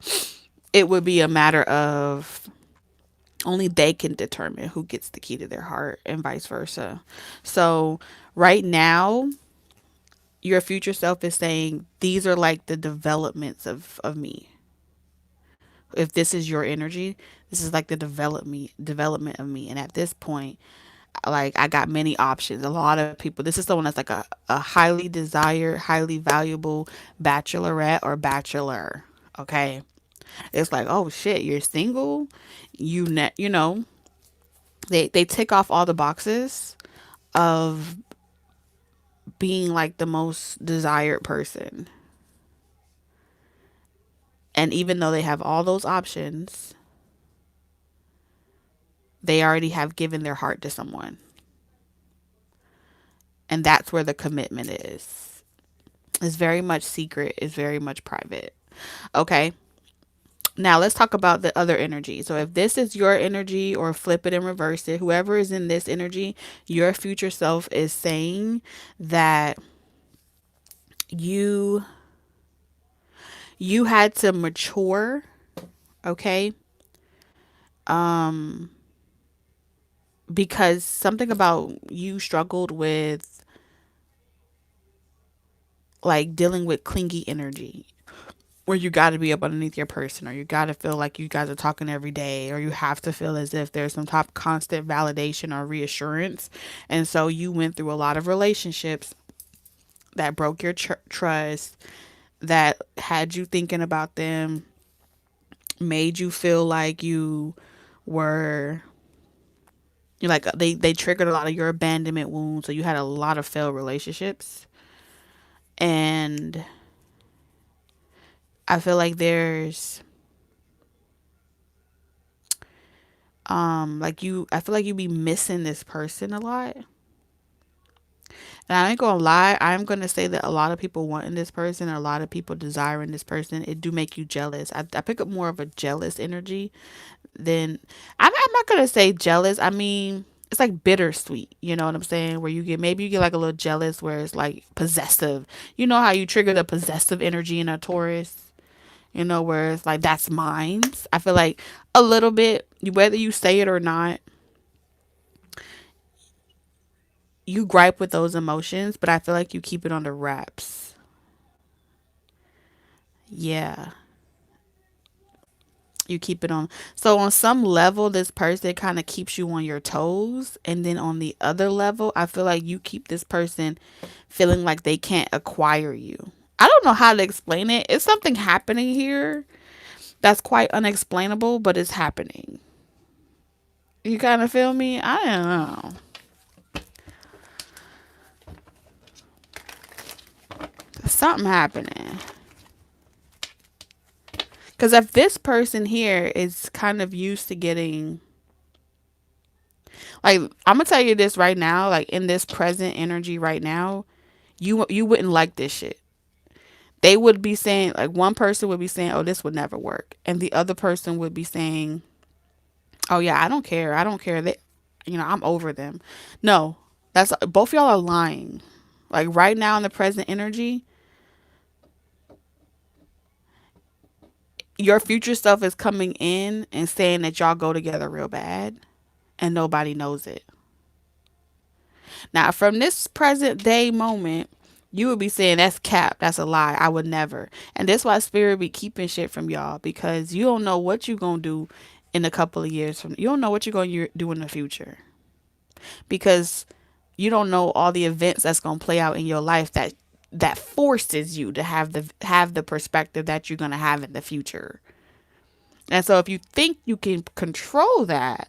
it would be a matter of only they can determine who gets the key to their heart and vice versa. So right now, your future self is saying these are like the developments of me. If this is your energy, this is like the development of me. And at this point, Like, I got many options. A lot of people, this is someone that's like a highly desired, highly valuable bachelorette or bachelor. Okay. It's like, oh shit, you're single. You know, they tick off all the boxes of being like the most desired person. And even though they have all those options, they already have given their heart to someone. And that's where the commitment is. It's very much secret, it's very much private. Okay. Now let's talk about the other energy. So if this is your energy, or flip it and reverse it, whoever is in this energy, your future self is saying that you you had to mature, okay? Um because something about you struggled with like dealing with clingy energy, where you got to be up underneath your person, or you got to feel like you guys are talking every day, or you have to feel as if there's some top constant validation or reassurance. And so you went through a lot of relationships that broke your trust, that had you thinking about them, made you feel like were you like they triggered a lot of your abandonment wounds. So you had a lot of failed relationships. And I feel like there's I feel like you be missing this person a lot. And I ain't gonna lie, I'm gonna say that a lot of people wanting this person, a lot of people desiring this person, it do make you jealous. I pick up more of a jealous energy than I'm not gonna say jealous. I mean, it's like bittersweet, you know what I'm saying? Where maybe you get like a little jealous, where it's like possessive. You know how you trigger the possessive energy in a Taurus? You know, where it's like, that's mine. I feel like a little bit, whether you say it or not, you gripe with those emotions, but I feel like you keep it under wraps. Yeah. You keep it on. So on some level, this person kind of keeps you on your toes. And then on the other level, I feel like you keep this person feeling like they can't acquire you. I don't know how to explain it. It's something happening here that's quite unexplainable, but it's happening. You kind of feel me? I don't know. Something happening. Because if this person here is kind of used to getting, like, I'm gonna tell you this right now, like in this present energy right now, you wouldn't like this shit. They would be saying, like, one person would be saying, "Oh, this would never work," and the other person would be saying, "Oh yeah, I don't care. I don't care. That, I'm over them." No, that's both y'all are lying. Like right now in the present energy, your future self is coming in and saying that y'all go together real bad, and nobody knows it. Now, from this present day moment, you would be saying that's cap, that's a lie. I would never. And that's why spirit be keeping shit from y'all, because you don't know what you gonna do in a couple of years from. You don't know what you're gonna do in the future, because you don't know all the events that's gonna play out in your life that forces you to have the perspective that you're gonna have in the future. And so if you think you can control that,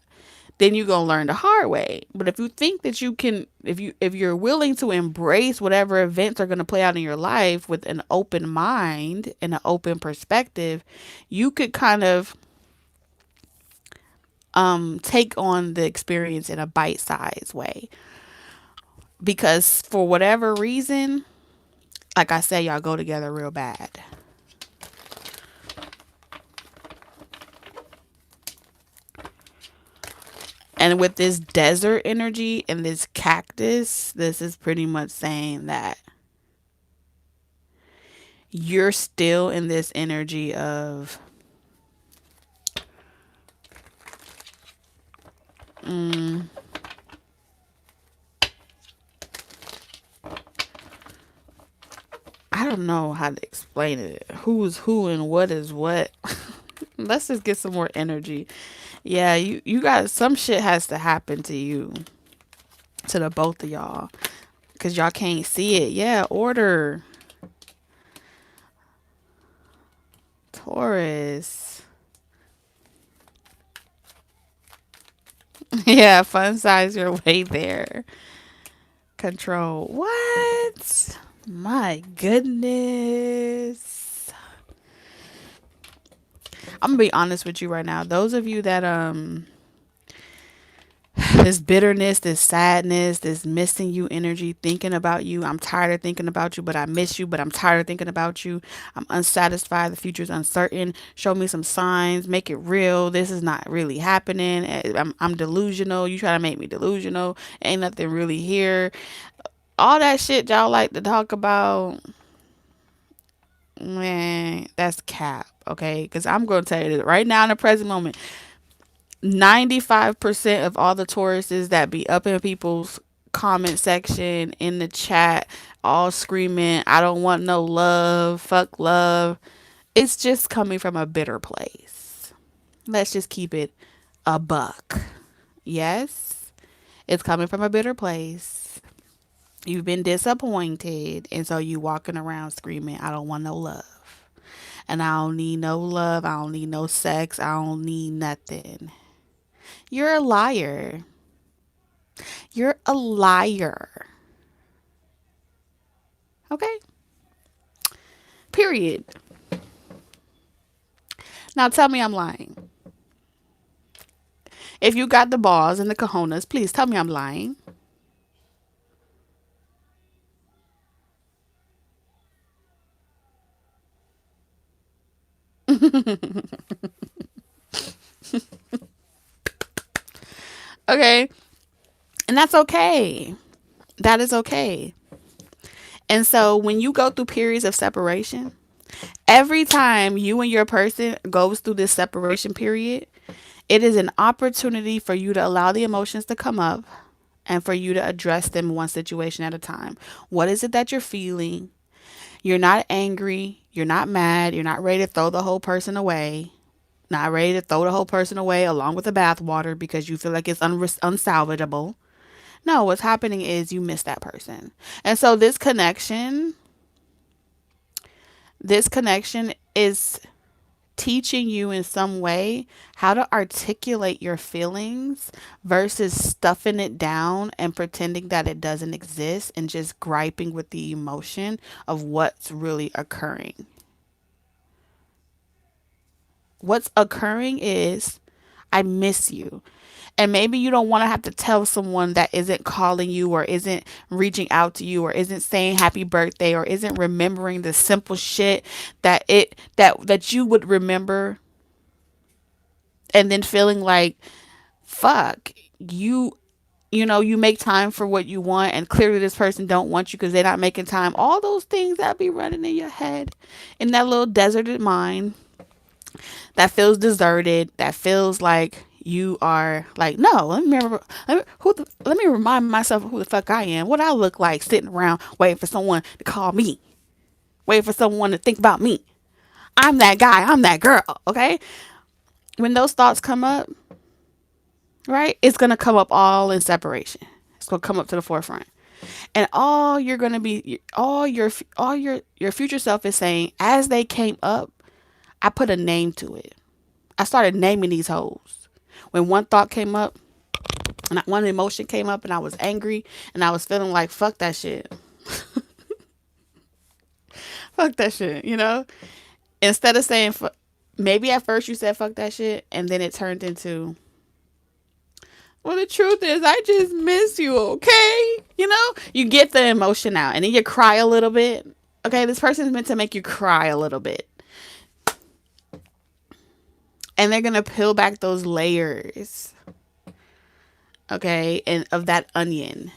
then you're going to learn the hard way. But if you think that you can, if you're willing to embrace whatever events are going to play out in your life with an open mind and an open perspective, you could kind of take on the experience in a bite-sized way. Because for whatever reason, like I said, y'all go together real bad. And with this desert energy and this cactus, this is pretty much saying that you're still in this energy of I don't know how to explain it. Who's who and what is what. Let's just get some more energy. Yeah, you got some shit has to happen to you. to the both of y'all, because y'all can't see it. Yeah, order. Taurus. Yeah, fun size your way there. Control. What? My goodness. I'm gonna be honest with you right now. Those of you that this bitterness, this sadness, this missing you energy, thinking about you. I'm tired of thinking about you, but I miss you, but I'm tired of thinking about you. I'm unsatisfied. The future's uncertain. Show me some signs. Make it real. This is not really happening. I'm delusional. You try to make me delusional. Ain't nothing really here. All that shit y'all like to talk about, man, that's cap. Okay. Because I'm going to tell you that right now in the present moment, 95% of all the Tauruses that be up in people's comment section in the chat, all screaming, I don't want no love, fuck love. It's just coming from a bitter place. Let's just keep it a buck. Yes, it's coming from a bitter place. You've been disappointed, and so you walking around screaming, I don't want no love. And I don't need no love. I don't need no sex. I don't need nothing. You're a liar. You're a liar. Okay? Period. Now tell me I'm lying. If you got the balls and the cojones, please tell me I'm lying. Okay? And that's okay. That is okay. And so when you go through periods of separation, every time you and your person goes through this separation period, it is an opportunity for you to allow the emotions to come up and for you to address them one situation at a time. What is it that you're feeling? You're not angry. You're not mad. You're not ready to throw the whole person away. Not ready to throw the whole person away along with the bathwater because you feel like it's unsalvageable. No, what's happening is you miss that person. And so this connection is teaching you in some way how to articulate your feelings versus stuffing it down and pretending that it doesn't exist and just griping with the emotion of what's really occurring. What's occurring is I miss you. And maybe you don't want to have to tell someone that isn't calling you or isn't reaching out to you or isn't saying happy birthday or isn't remembering the simple shit that you would remember, and then feeling like fuck you make time for what you want and clearly this person don't want you because they're not making time. All those things that be running in your head in that little deserted mind that feels deserted, that feels like you are like, no, let me remind myself of who the fuck I am, what I look like sitting around waiting for someone to call me, waiting for someone to think about me. I'm that guy, I'm that girl. Okay, when those thoughts come up, right, it's gonna come up all in separation. It's gonna come up to the forefront, and all you're gonna be, all your future self is saying as they came up, I put a name to it. I started naming these hoes. When one thought came up and one emotion came up and I was angry and I was feeling like fuck that shit. Fuck that shit. Instead of saying maybe at first you said fuck that shit and then it turned into, well, the truth is I just miss you, okay? You get the emotion out and then you cry a little bit. Okay, this person is meant to make you cry a little bit. And they're going to peel back those layers, okay, and of that onion.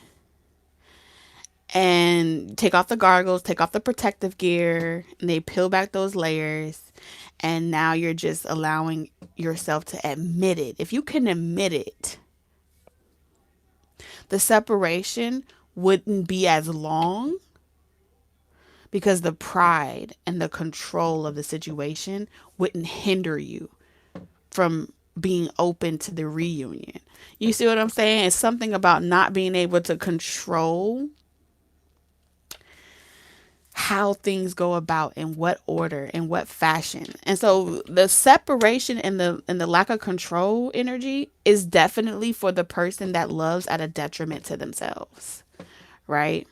And take off the gargles, take off the protective gear, and they peel back those layers. And now you're just allowing yourself to admit it. If you can admit it, the separation wouldn't be as long because the pride and the control of the situation wouldn't hinder you from being open to the reunion. You see what I'm saying? It's something about not being able to control how things go about, in what order, in what fashion. And so the separation and the lack of control energy is definitely for the person that loves at a detriment to themselves, right?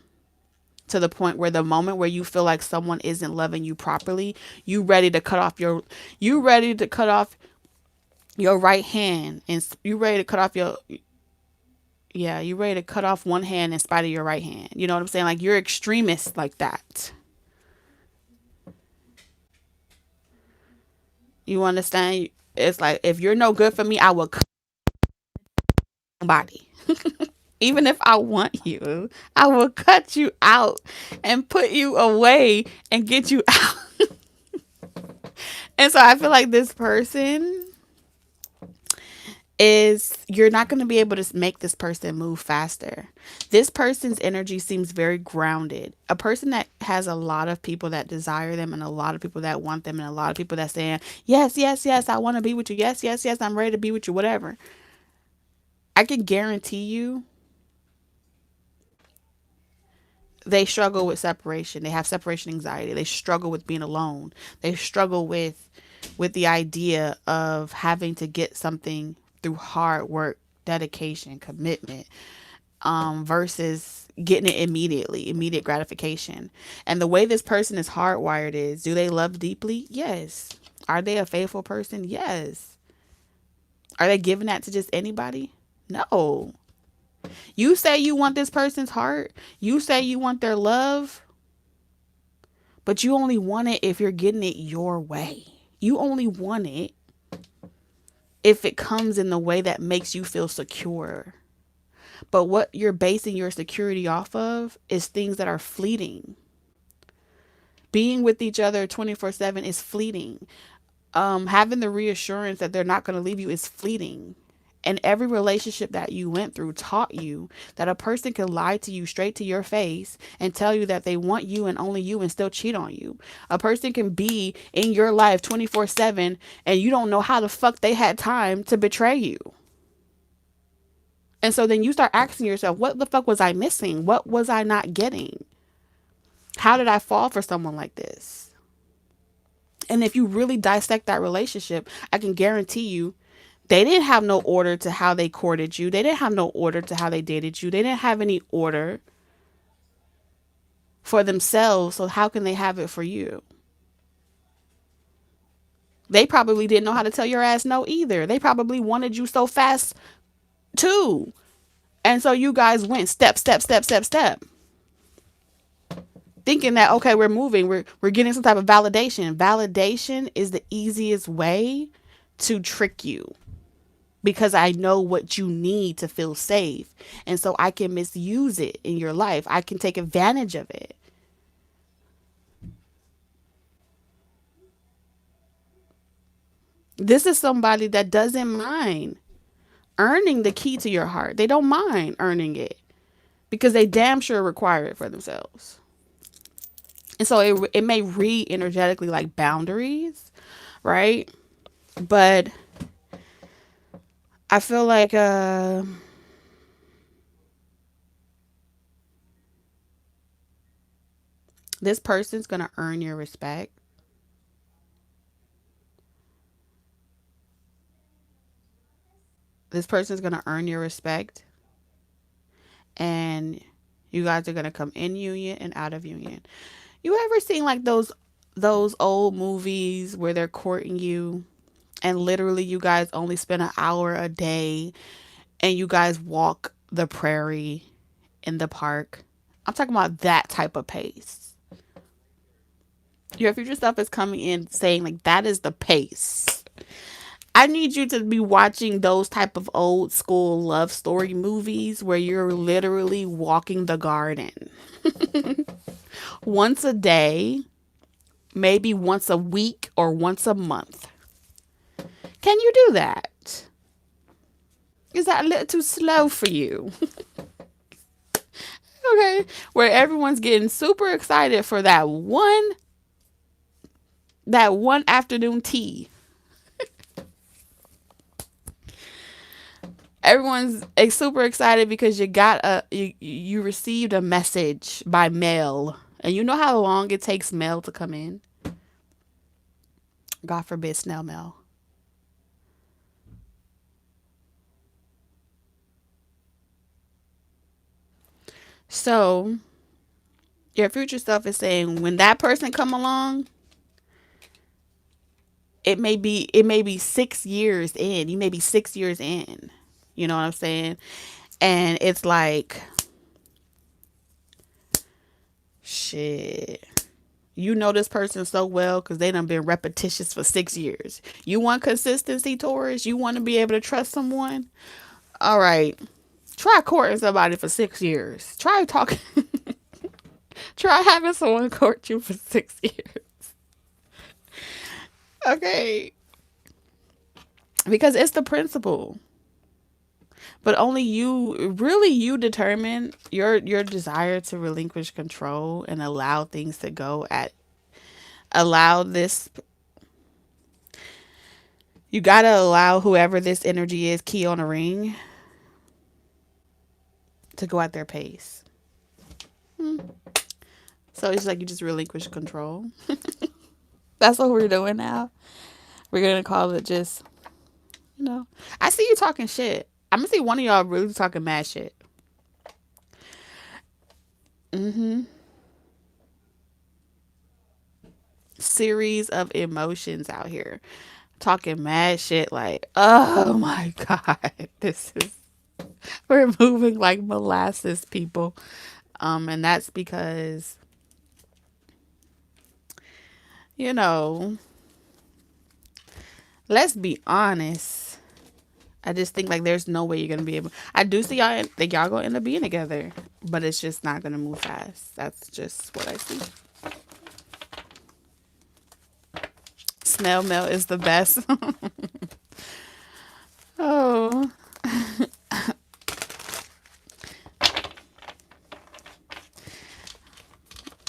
To the point where the moment where you feel like someone isn't loving you properly, you ready to cut off your right hand, and you ready to cut off your, yeah, you ready to cut off one hand in spite of your right hand. You know what I'm saying? Like, you're extremist like that. You understand? It's like, if you're no good for me, I will cut your body. Even if I want you, I will cut you out and put you away and get you out. And so I feel like this person is, you're not going to be able to make this person move faster. This person's energy seems very grounded. A person that has a lot of people that desire them, and a lot of people that want them, and a lot of people that saying, yes, yes, yes, I want to be with you. Yes, yes, yes, I'm ready to be with you, whatever. I can guarantee you they struggle with separation. They have separation anxiety. They struggle with being alone. They struggle with the idea of having to get something through hard work, dedication, commitment, versus getting it immediately, immediate gratification. And the way this person is hardwired is, do they love deeply? Yes. Are they a faithful person? Yes. Are they giving that to just anybody? No. You say you want this person's heart. You say you want their love, but you only want it if you're getting it your way. You only want it if it comes in the way that makes you feel secure. But what you're basing your security off of is things that are fleeting. Being with each other 24/7 is fleeting. Having the reassurance that they're not going to leave you is fleeting. And every relationship that you went through taught you that a person can lie to you straight to your face and tell you that they want you and only you and still cheat on you. A person can be in your life 24/7 and you don't know how the fuck they had time to betray you. And so then you start asking yourself, what the fuck was I missing? What was I not getting? How did I fall for someone like this? And if you really dissect that relationship, I can guarantee you they didn't have no order to how they courted you. They didn't have no order to how they dated you. They didn't have any order for themselves. So how can they have it for you? They probably didn't know how to tell your ass no either. They probably wanted you so fast too. And so you guys went step, step, step, step, step. Thinking that, okay, we're moving. We're getting some type of validation. Validation is the easiest way to trick you, because I know what you need to feel safe. And so I can misuse it in your life. I can take advantage of it. This is somebody that doesn't mind earning the key to your heart. They don't mind earning it because they damn sure require it for themselves. And so it may read energetically like boundaries, right? But I feel like this person's going to earn your respect. This person's going to earn your respect. And you guys are going to come in union and out of union. You ever seen like those old movies where they're courting you and literally you guys only spend an hour a day and you guys walk the prairie in the park? I'm talking about that type of pace. Your future self is coming in saying like, that is the pace. I need you to be watching those type of old school love story movies where you're literally walking the garden once a day, maybe once a week or once a month. Can you do that? Is that a little too slow for you? Okay, where everyone's getting super excited for that one afternoon tea. Everyone's super excited because you received a message by mail. And you know how long it takes mail to come in? God forbid snail mail. So your future self is saying when that person come along, it may be 6 years in. You may be 6 years in. You know what I'm saying? And it's like, shit. You know this person so well because they done been repetitious for 6 years. You want consistency, Taurus? You want to be able to trust someone? All right. Try courting somebody for 6 years. Try talking. Try having someone court you for 6 years. Okay. Because it's the principle. But only you determine your desire to relinquish control and allow things to go at allow this. You gotta allow whoever this energy is, key on a ring, to go at their pace. So it's like you just relinquish control. That's what we're doing now. We're gonna call it just, I see you talking shit. I'm gonna see one of y'all really talking mad shit. Mm-hmm. Series of emotions out here. Talking mad shit like, oh my God, this is, we're moving like molasses, people. And that's because, you know, let's be honest. I just think like there's no way you're gonna be able. I do see y'all think y'all gonna end up being together, but it's just not gonna move fast. That's just what I see. Snail mail is the best. Oh,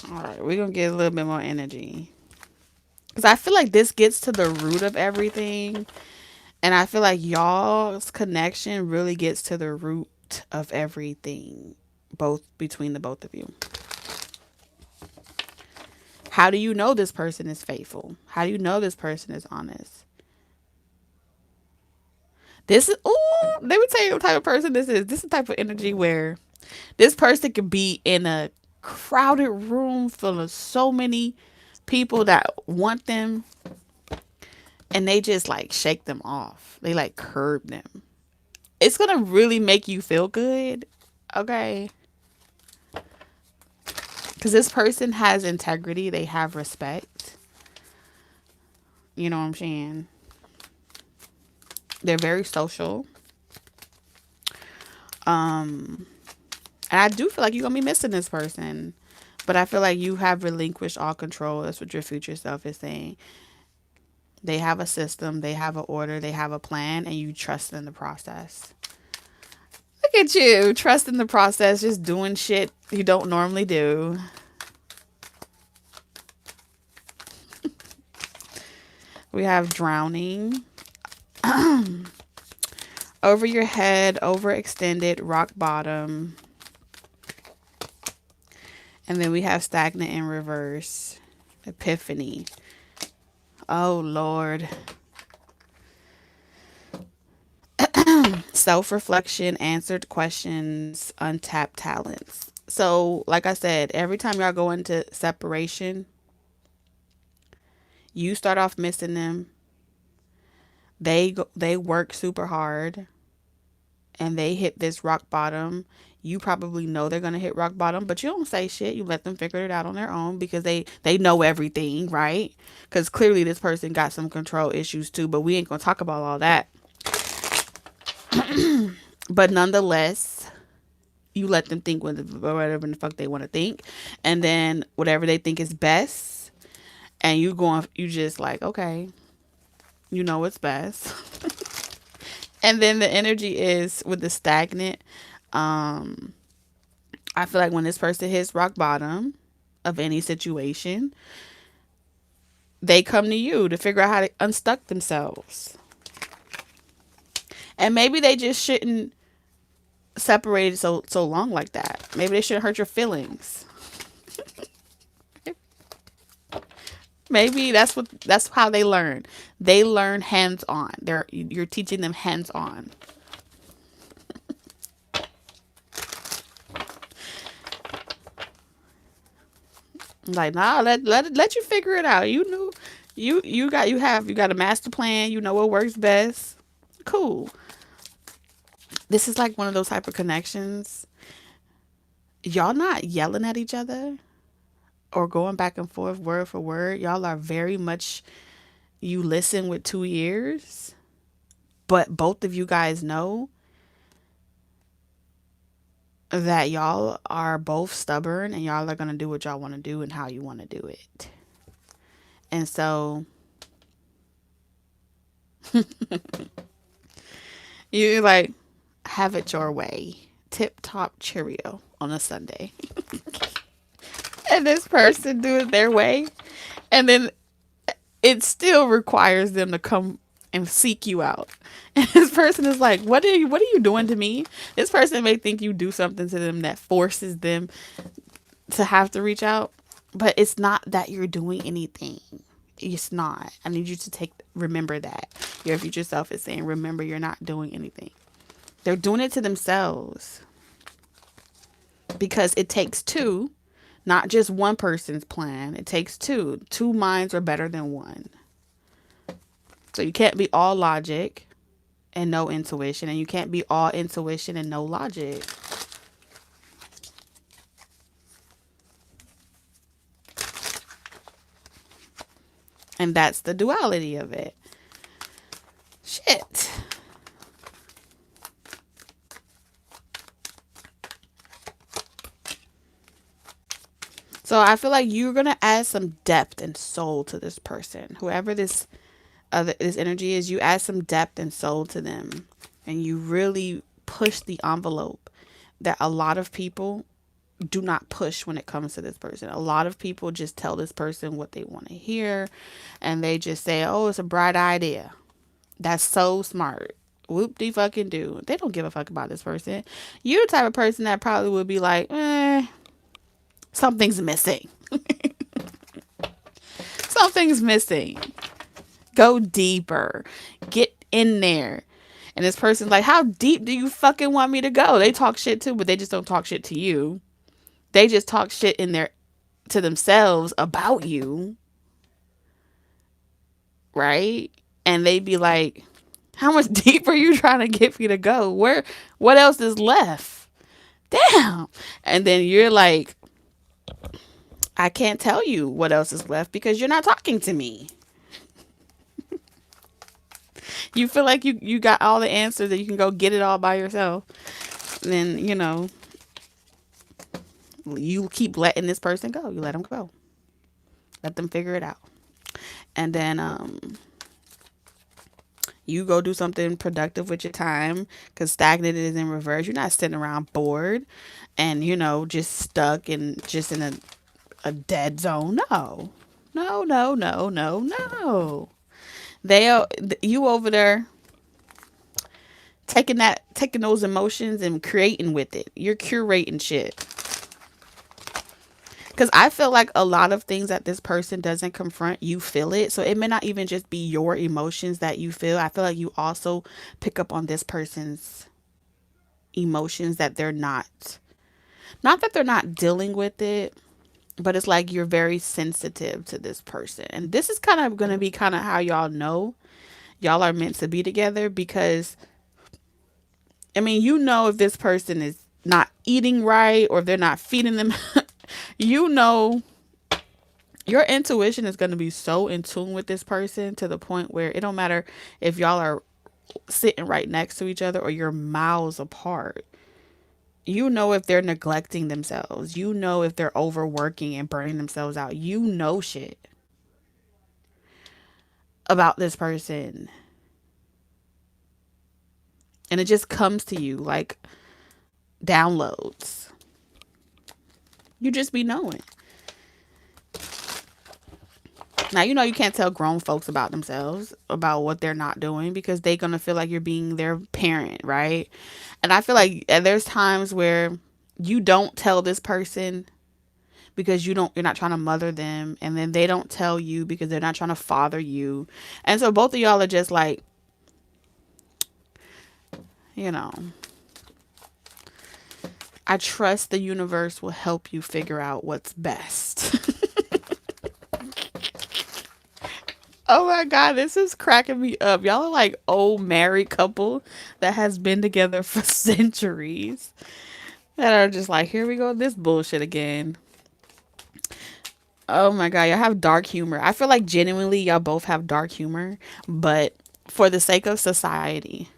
all right. We're gonna get a little bit more energy because I feel like this gets to the root of everything, and I feel like y'all's connection really gets to the root of everything, both between the both of you. How do you know this person is faithful? How do you know this person is honest? This is, ooh, let me tell you what type of person this is. This is the type of energy where this person could be in a crowded room full of so many people that want them, and they just like shake them off. They like curb them. It's going to really make you feel good. Okay. Because this person has integrity. They have respect. You know what I'm saying? They're very social. And I do feel like you're going to be missing this person. But I feel like you have relinquished all control. That's what your future self is saying. They have a system, they have an order, they have a plan, and you trust in the process. Look at you, trust in the process, just doing shit you don't normally do. We have drowning. Over your head, overextended, rock bottom. And then we have stagnant in reverse. Epiphany. Oh, Lord. Self-reflection, answered questions, untapped talents. So, like I said, every time y'all go into separation, you start off missing them. They work super hard and they hit this rock bottom. You probably know they're going to hit rock bottom, but you don't say shit. You let them figure it out on their own because they know everything, right? Because clearly this person got some control issues too, but we ain't going to talk about all that. But nonetheless, you let them think whatever the fuck they want to think. And then whatever they think is best. And you just like, okay, you know what's best. And then the energy is with the stagnant. I feel like when this person hits rock bottom of any situation, they come to you to figure out how to unstuck themselves. And maybe they just shouldn't separate it so long like that. Maybe they shouldn't hurt your feelings. Maybe that's how they learn. They learn hands on. You're teaching them hands on. Like, nah, let you figure it out. You knew you got a master plan. You know what works best. Cool. This is like one of those type of connections. Y'all not yelling at each other or going back and forth word for word. Y'all are very much, you listen with 2 ears, but both of you guys know that y'all are both stubborn and y'all are going to do what y'all want to do and how you want to do it. And so you like, have it your way. Tip top Cheerio on a Sunday. And this person do it their way. And then it still requires them to come and seek you out. And this person is like, what are you doing to me? This person may think you do something to them that forces them to have to reach out, but it's not that you're doing anything. It's not. I need you to remember that. Your future self is saying, remember, you're not doing anything. They're doing it to themselves. Because it takes two, not just one person's plan. It takes two. Two minds are better than one. So you can't be all logic and no intuition, and you can't be all intuition and no logic. And that's the duality of it. Shit. So I feel like you're going to add some depth and soul to this person. Whoever this energy is, you add some depth and soul to them. And you really push the envelope that a lot of people do not push when it comes to this person. A lot of people just tell this person what they want to hear. And they just say, oh, it's a bright idea. That's so smart. Whoop-de-fucking-do. They don't give a fuck about this person. You're the type of person that probably would be like, something's missing. Something's missing. Go deeper. Get in there. And this person's like, how deep do you fucking want me to go? They talk shit too, but they just don't talk shit to you. They just talk shit to themselves about you. Right? And they be like, how much deeper are you trying to get me to go? What else is left? Damn. And then you're like, I can't tell you what else is left because you're not talking to me. You feel like you got all the answers that you can go get it all by yourself. Then, you keep letting this person go. You let them go. Let them figure it out. And then you go do something productive with your time, because stagnant is in reverse. You're not sitting around bored and, just stuck and just in a dead zone. No. No, no, no, no, no. You over there taking those emotions and creating with it. You're curating shit. Because I feel like a lot of things that this person doesn't confront, you feel it. So it may not even just be your emotions that you feel. I feel like you also pick up on this person's emotions that they're not that they're not dealing with it, but it's like you're very sensitive to this person. And this is kind of going to be kind of how y'all know y'all are meant to be together, because if this person is not eating right or if they're not feeding them, your intuition is going to be so in tune with this person to the point where it don't matter if y'all are sitting right next to each other or you're miles apart. If they're neglecting themselves. If they're overworking and burning themselves out. Shit about this person. And it just comes to you like downloads. You just be knowing. Now, you can't tell grown folks about themselves, about what they're not doing, because they're going to feel like you're being their parent, right? And I feel like there's times where you don't tell this person because you're not trying to mother them, and then they don't tell you because they're not trying to father you. And so both of y'all are just like, you know, I trust the universe will help you figure out what's best. Oh my God, this is cracking me up. Y'all are like old married couple that has been together for centuries, that are just like, here we go, this bullshit again. Oh my God, y'all have dark humor. I feel like genuinely y'all both have dark humor, but for the sake of society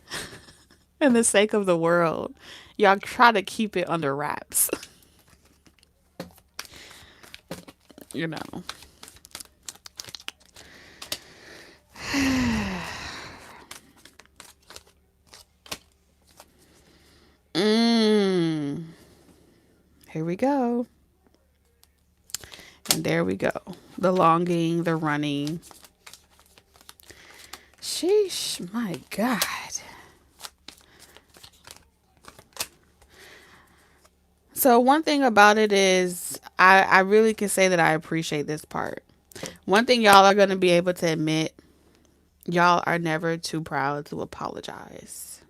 and the sake of the world, y'all try to keep it under wraps. You know. Mm, here we go. And there we go. The longing, the running. Sheesh, my God. So one thing about it is I really can say that I appreciate this part. One thing y'all are going to be able to admit, y'all are never too proud to apologize.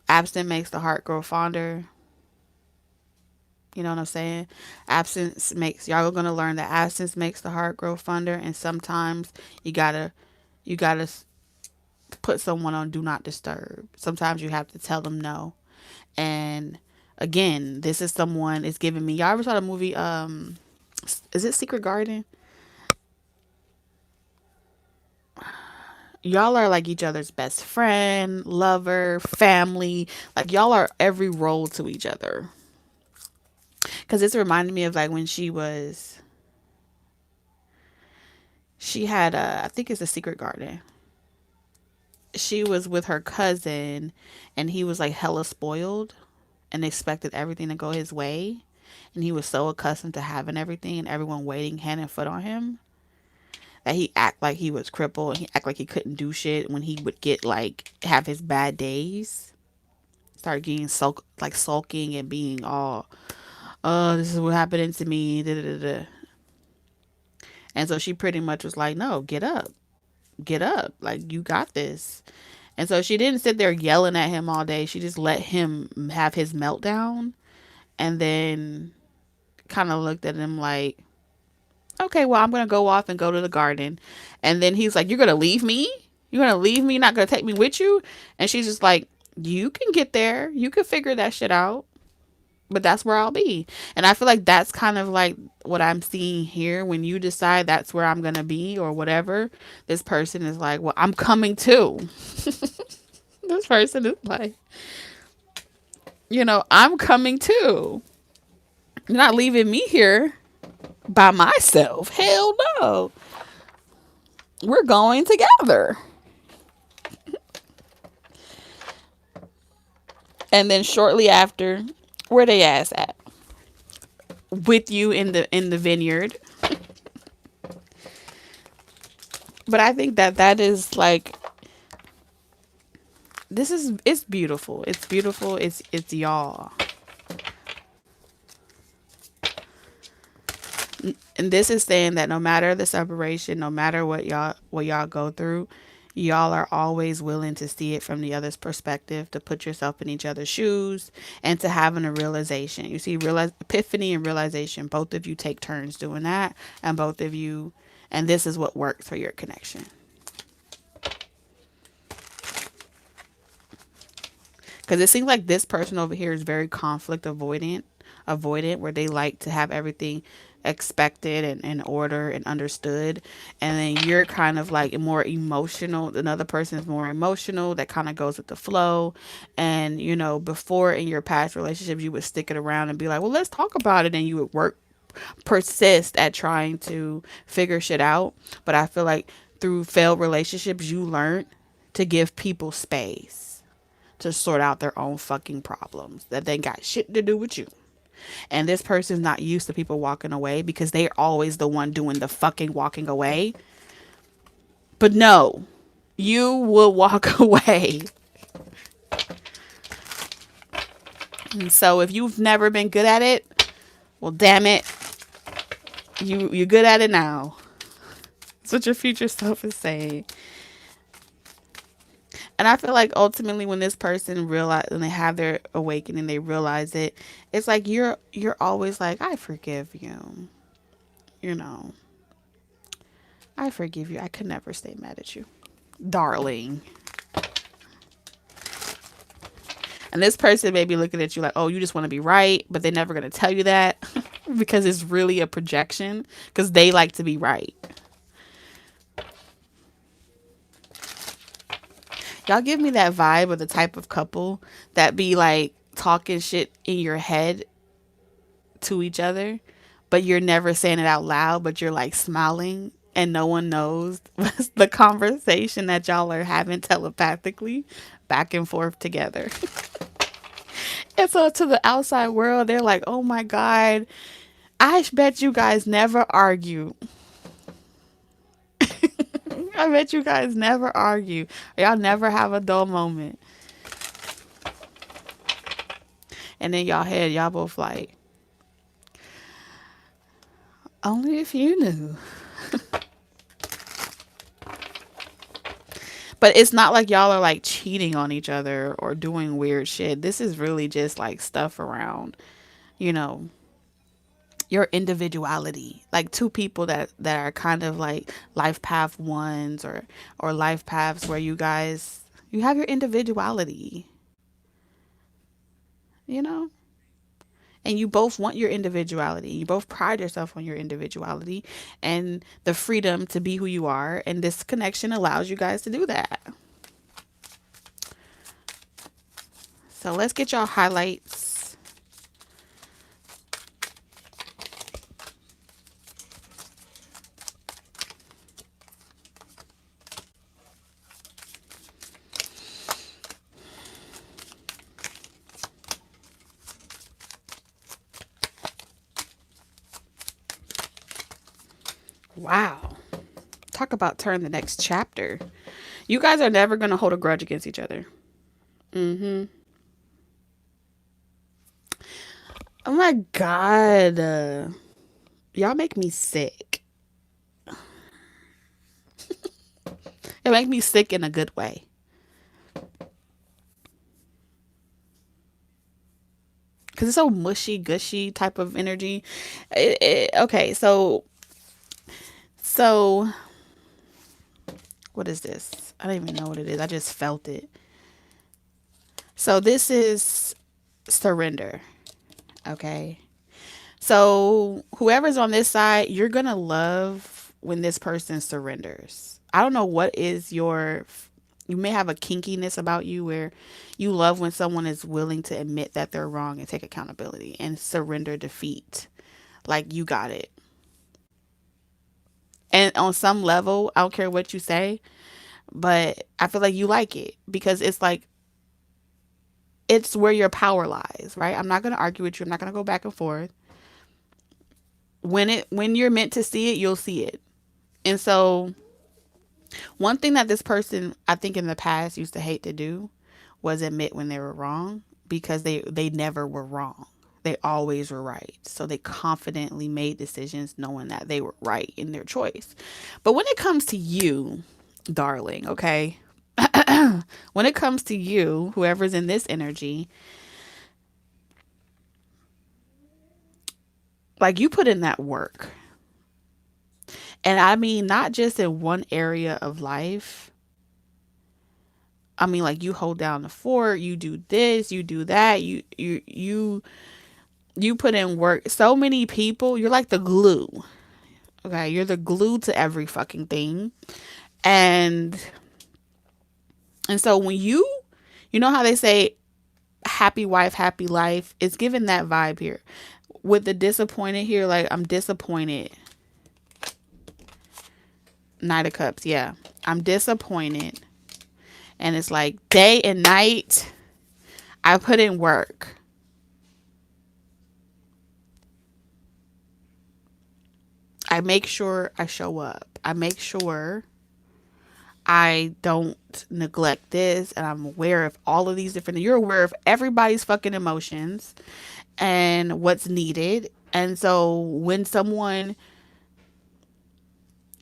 Absent makes the heart grow fonder. You know what I'm saying? Absence makes, y'all are going to learn that absence makes the heart grow fonder. And sometimes you gotta put someone on do not disturb. Sometimes you have to tell them no. And again, this is someone is giving me, y'all ever saw the movie, is it Secret Garden? Y'all are like each other's best friend, lover, family. Like y'all are every role to each other. Cause it's reminding me of like when she had I think it's a Secret Garden. She was with her cousin, and he was like hella spoiled and expected everything to go his way. And he was so accustomed to having everything and everyone waiting hand and foot on him, that he act like he was crippled, and he act like he couldn't do shit when he would get like have his bad days. Start getting sulking and being all, oh, this is what happened to me. Da, da, da, da. And so she pretty much was like, no, get up, like you got this. And so she didn't sit there yelling at him all day. She just let him have his meltdown, and then kind of looked at him like, okay, well, I'm going to go off and go to the garden. And then he's like, you're going to leave me? You're going to leave me? Not going to take me with you? And she's just like, you can get there. You can figure that shit out. But that's where I'll be. And I feel like that's kind of like what I'm seeing here. When you decide that's where I'm going to be or whatever, this person is like, well, I'm coming too. This person is like, I'm coming too. You're not leaving me here by myself. Hell no. We're going together. And then shortly after, where they ass at? With you in the vineyard. But I think that is like, it's beautiful. It's beautiful. It's y'all. And this is saying that no matter the separation, no matter what y'all go through, y'all are always willing to see it from the other's perspective, to put yourself in each other's shoes, and to having a realization. You see, epiphany and realization. Both of you take turns doing that, and both of you, and this is what works for your connection. Because it seems like this person over here is very conflict avoidant, where they like to have everything expected and in order and understood. And then you're kind of like more emotional. Another person is more emotional, that kind of goes with the flow. And, before in your past relationships, you would stick it around and be like, well, let's talk about it. And you would persist at trying to figure shit out. But I feel like through failed relationships, you learn to give people space to sort out their own fucking problems that they got shit to do with you. and this person's not used to people walking away because they're always the one doing the fucking walking away. But no, you will walk away. And so if you've never been good at it, well, damn it, you're good at it now. That's what your future self is saying. And I feel like ultimately when this person realize, when they have their awakening, they realize it. It's like you're always like, I forgive you. You know, I forgive you. I could never stay mad at you, darling. And this person may be looking at you like, oh, you just want to be right, but they're never going to tell you that because it's really a projection because they like to be right. Y'all give me that vibe of the type of couple that be like talking shit in your head to each other, but you're never saying it out loud, but you're like smiling and no one knows the conversation that y'all are having telepathically back and forth together. And so to the outside world, they're like, oh my God, I bet you guys never argue. I bet you guys never argue. Y'all never have a dull moment. And then y'all both like, only if you knew. But it's not like y'all are like cheating on each other or doing weird shit. This is really just like stuff around, you know, your individuality. Like two people that are kind of like life path ones or life paths where you have your individuality, you know? And you both want your individuality. You both pride yourself on your individuality and the freedom to be who you are. And this connection allows you guys to do that. So let's get y'all highlights. Wow. Talk about turn the next chapter. You guys are never going to hold a grudge against each other. Oh my God. Y'all make me sick. It make me sick in a good way. Because it's so mushy, gushy type of energy. Okay, so what is this? I don't even know what it is. I just felt it. So this is surrender. Okay. So whoever's on this side, you're going to love when this person surrenders. I don't know what is you may have a kinkiness about you where you love when someone is willing to admit that they're wrong and take accountability and surrender defeat. Like, you got it. And on some level, I don't care what you say, but I feel like you like it because it's like, it's where your power lies, right? I'm not going to argue with you. I'm not going to go back and forth. When you're meant to see it, you'll see it. And so one thing that this person, I think in the past used to hate to do was admit when they were wrong because they never were wrong. They always were right. So they confidently made decisions knowing that they were right in their choice. But when it comes to you, darling, okay? When it comes to you, whoever's in this energy, like, you put in that work. And I mean, not just in one area of life. I mean, like, you hold down the fort, you do this, you do that, you put in work. So many people, you're like the glue. Okay, you're the glue to every fucking thing. And so when you know how they say happy wife, happy life, it's given that vibe here. With the disappointed here, like, I'm disappointed. Knight of Cups, yeah. I'm disappointed. And it's like day and night, I put in work. I make sure I show up. I make sure I don't neglect this, and I'm aware of all of these different, you're aware of everybody's fucking emotions and what's needed. And so when someone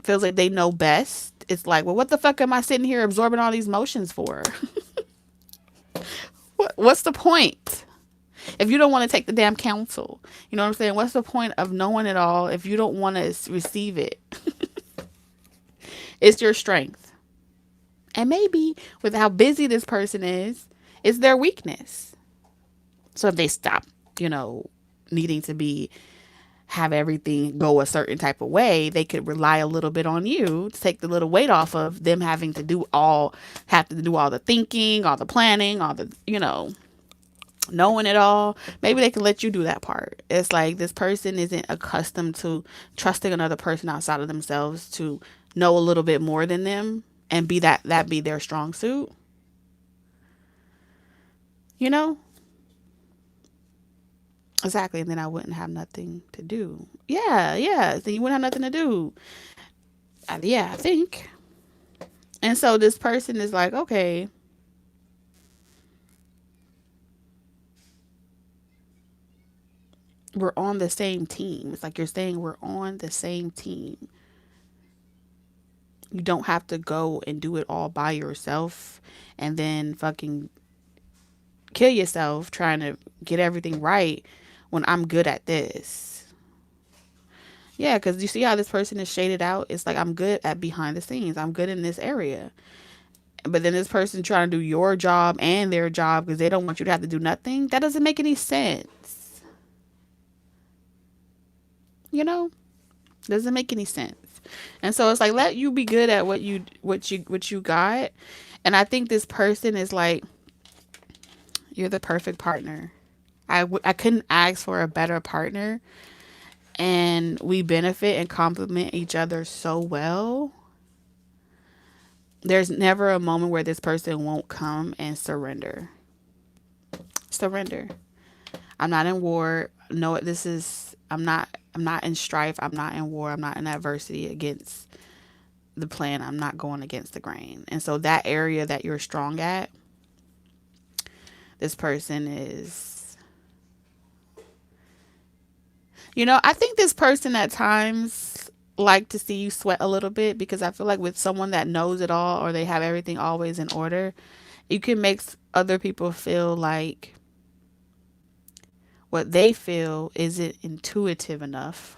feels like they know best, it's like, well, what the fuck am I sitting here absorbing all these emotions for? What's the point? If you don't want to take the damn counsel, you know what I'm saying? What's the point of knowing it all if you don't want to receive it? It's your strength. And maybe with how busy this person is, it's their weakness. So if they stop, you know, needing to be have everything go a certain type of way, they could rely a little bit on you to take the little weight off of them having to have to do all the thinking, all the planning, all the, you know, knowing it all. Maybe they can let you do that part. It's like this person isn't accustomed to trusting another person outside of themselves to know a little bit more than them and be that be their strong suit. You know? Exactly. And then I wouldn't have nothing to do. Yeah, yeah. So you wouldn't have nothing to do. Yeah, I think. And so this person is like, okay, we're on the same team. It's like you're saying we're on the same team. You don't have to go and do it all by yourself and then fucking kill yourself trying to get everything right when I'm good at this. Yeah, because you see how this person is shaded out? It's like I'm good at behind the scenes. I'm good in this area. But then this person trying to do your job and their job because they don't want you to have to do nothing. That doesn't make any sense. You know? Doesn't make any sense. And so it's like let you be good at what you got. And I think this person is like, you're the perfect partner. I couldn't ask for a better partner. And we benefit and complement each other so well. There's never a moment where this person won't come and surrender. Surrender. I'm not in war. No, this is I'm not in strife. I'm not in war. I'm not in adversity against the plan. I'm not going against the grain. And so that area that you're strong at, this person is, you know, I think this person at times like to see you sweat a little bit because I feel like with someone that knows it all or they have everything always in order, you can make other people feel like what they feel isn't intuitive enough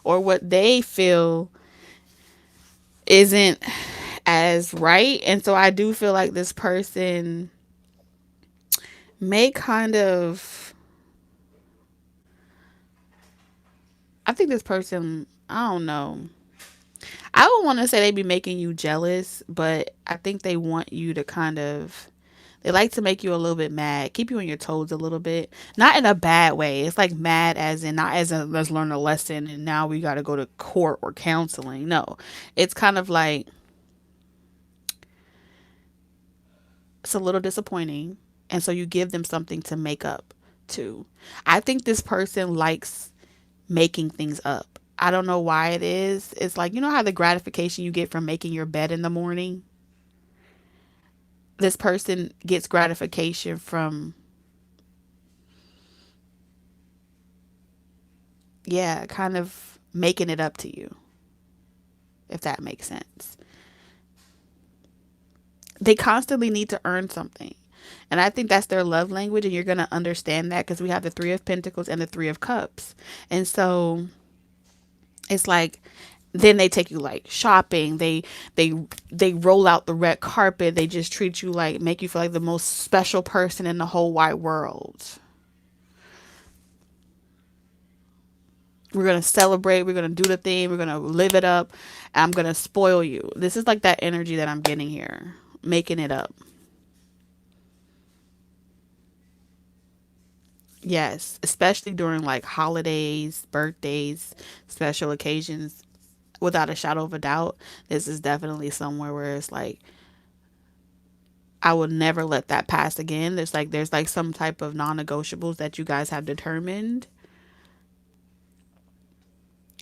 or what they feel isn't as right. And so I do feel like this person may kind of, I think this person, I don't know. I don't want to say they be making you jealous, but I think they want you to kind of, they like to make you a little bit mad, keep you on your toes a little bit. Not in a bad way. It's like mad as in, not as in, let's learn a lesson and now we got to go to court or counseling. No, it's kind of like, it's a little disappointing. And so you give them something to make up to. I think this person likes making things up. I don't know why it is. It's like, you know how the gratification you get from making your bed in the morning? This person gets gratification from, yeah, kind of making it up to you, if that makes sense. They constantly need to earn something. And I think that's their love language. And you're going to understand that because we have the Three of Pentacles and the Three of Cups. And so it's like, then they take you like shopping. They roll out the red carpet. They just treat you like, make you feel like the most special person in the whole wide world. We're going to celebrate. We're going to do the thing. We're going to live it up. I'm going to spoil you. This is like that energy that I'm getting here. Making it up. Yes. Especially during like holidays, birthdays, special occasions. Without a shadow of a doubt, this is definitely somewhere where it's like, I will never let that pass again. There's like some type of non-negotiables that you guys have determined.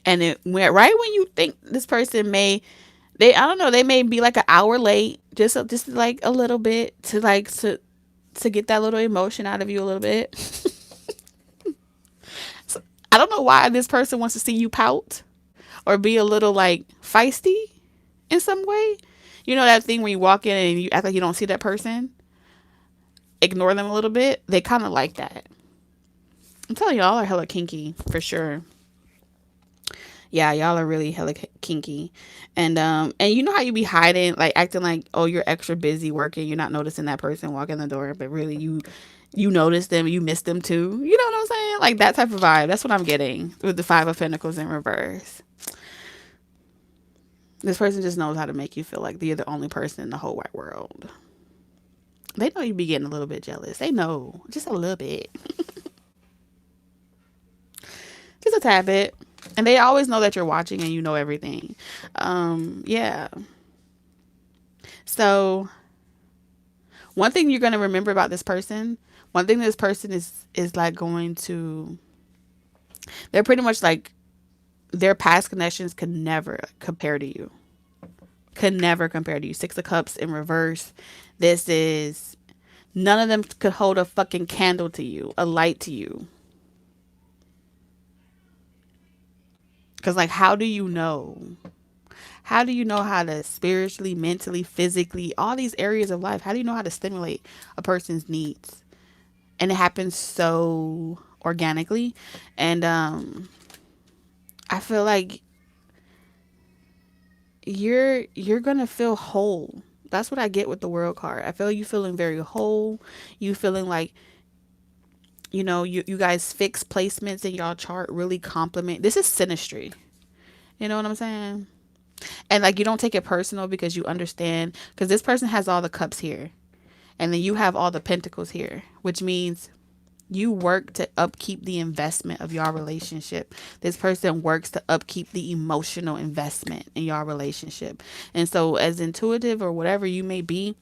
And it went right when you think this person may, they, I don't know, they may be like an hour late, just like a little bit to like to get that little emotion out of you a little bit. So, I don't know why this person wants to see you pout or be a little like feisty in some way. You know that thing when you walk in and you act like you don't see that person, ignore them a little bit. They kind of like that. I'm telling y'all are hella kinky for sure. Yeah, y'all are really hella kinky. And you know how you be hiding, like acting like, oh, you're extra busy working, you're not noticing that person walking the door, but really you notice them, you miss them too. You know what I'm saying? Like that type of vibe. That's what I'm getting with the Five of Pentacles in reverse. This person just knows how to make you feel like they're the only person in the whole wide world. They know you be getting a little bit jealous. They know, just a little bit, just a tad bit. And they always know that you're watching and you know everything. Yeah. So one thing you're going to remember about this person, one thing this person is like going to, they're pretty much like, their past connections could never compare to you. Could never compare to you. Six of Cups in reverse. This is, none of them could hold a fucking candle to you, a light to you. Because, like, how do you know? How do you know how to spiritually, mentally, physically, all these areas of life, how do you know how to stimulate a person's needs? And it happens so organically. And I feel like you're gonna feel whole. That's what I get with the World card. I feel you feeling very whole. You feeling like, you know, you guys fix placements in y'all chart really complement. This is synastry. You know what I'm saying? And like you don't take it personal because you understand, because this person has all the cups here and then you have all the pentacles here, which means you work to upkeep the investment of your relationship. This person works to upkeep the emotional investment in your relationship. And so as intuitive or whatever you may be,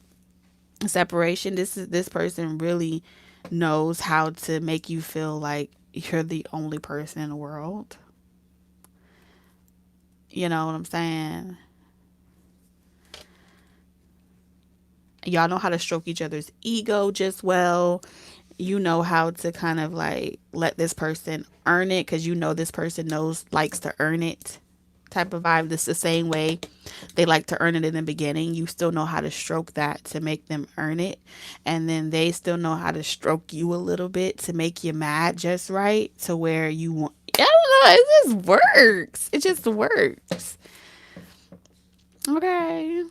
separation, this person really knows how to make you feel like you're the only person in the world. You know what I'm saying? Y'all know how to stroke each other's ego just well. You know how to kind of like let this person earn it because you know this person knows, likes to earn it type of vibe. This is the same way they like to earn it in the beginning. You still know how to stroke that to make them earn it. And then they still know how to stroke you a little bit to make you mad just right to where you want. I don't know. It just works. It just works. Okay.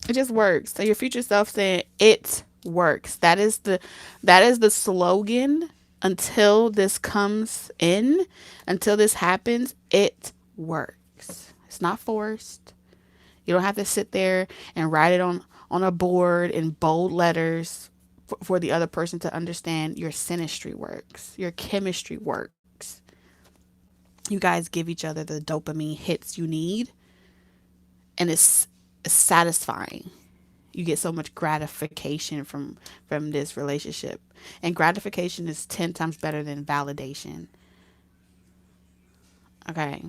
It just works. So your future self saying it works. That is the slogan until this comes in, until this happens. It works. It's not forced. You don't have to sit there and write it on a board in bold letters for the other person to understand. Your synastry works. Your chemistry works. You guys give each other the dopamine hits you need, and it's satisfying. You get so much gratification from this relationship, and gratification is 10 times better than validation. Okay,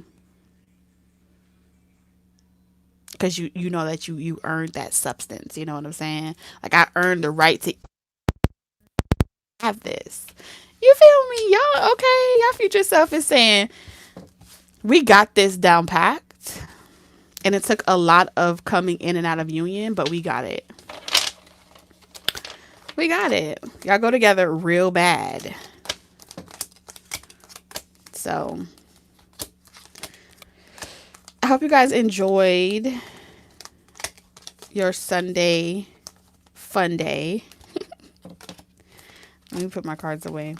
because you know that you earned that substance. You know what I'm saying? Like, I earned the right to have this. You feel me? Y'all okay? Your future self is saying, we got this down packed, and it took a lot of coming in and out of union, but we got it. We got it. Y'all go together real bad. So I hope you guys enjoyed your Sunday fun day. Let me put my cards away.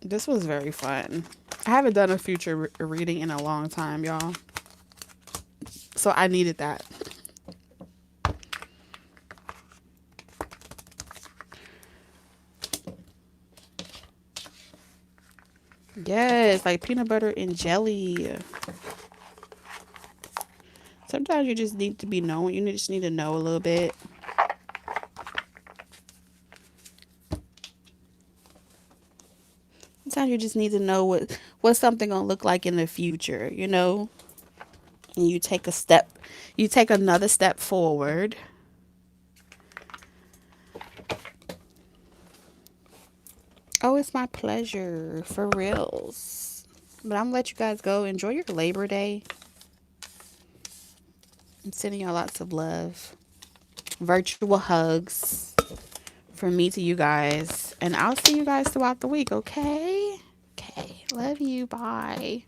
This was very fun. I haven't done a future reading in a long time, y'all. So I needed that. Yes, like peanut butter and jelly. Sometimes you just need to be known. You just need to know a little bit. Sometimes you just need to know what something gonna look like in the future, you know? And you take a step, you take another step forward. Oh, it's my pleasure, for reals. But I'm gonna let you guys go. Enjoy your Labor Day. I'm sending y'all lots of love. Virtual hugs from me to you guys. And I'll see you guys throughout the week, okay? Okay. Love you. Bye.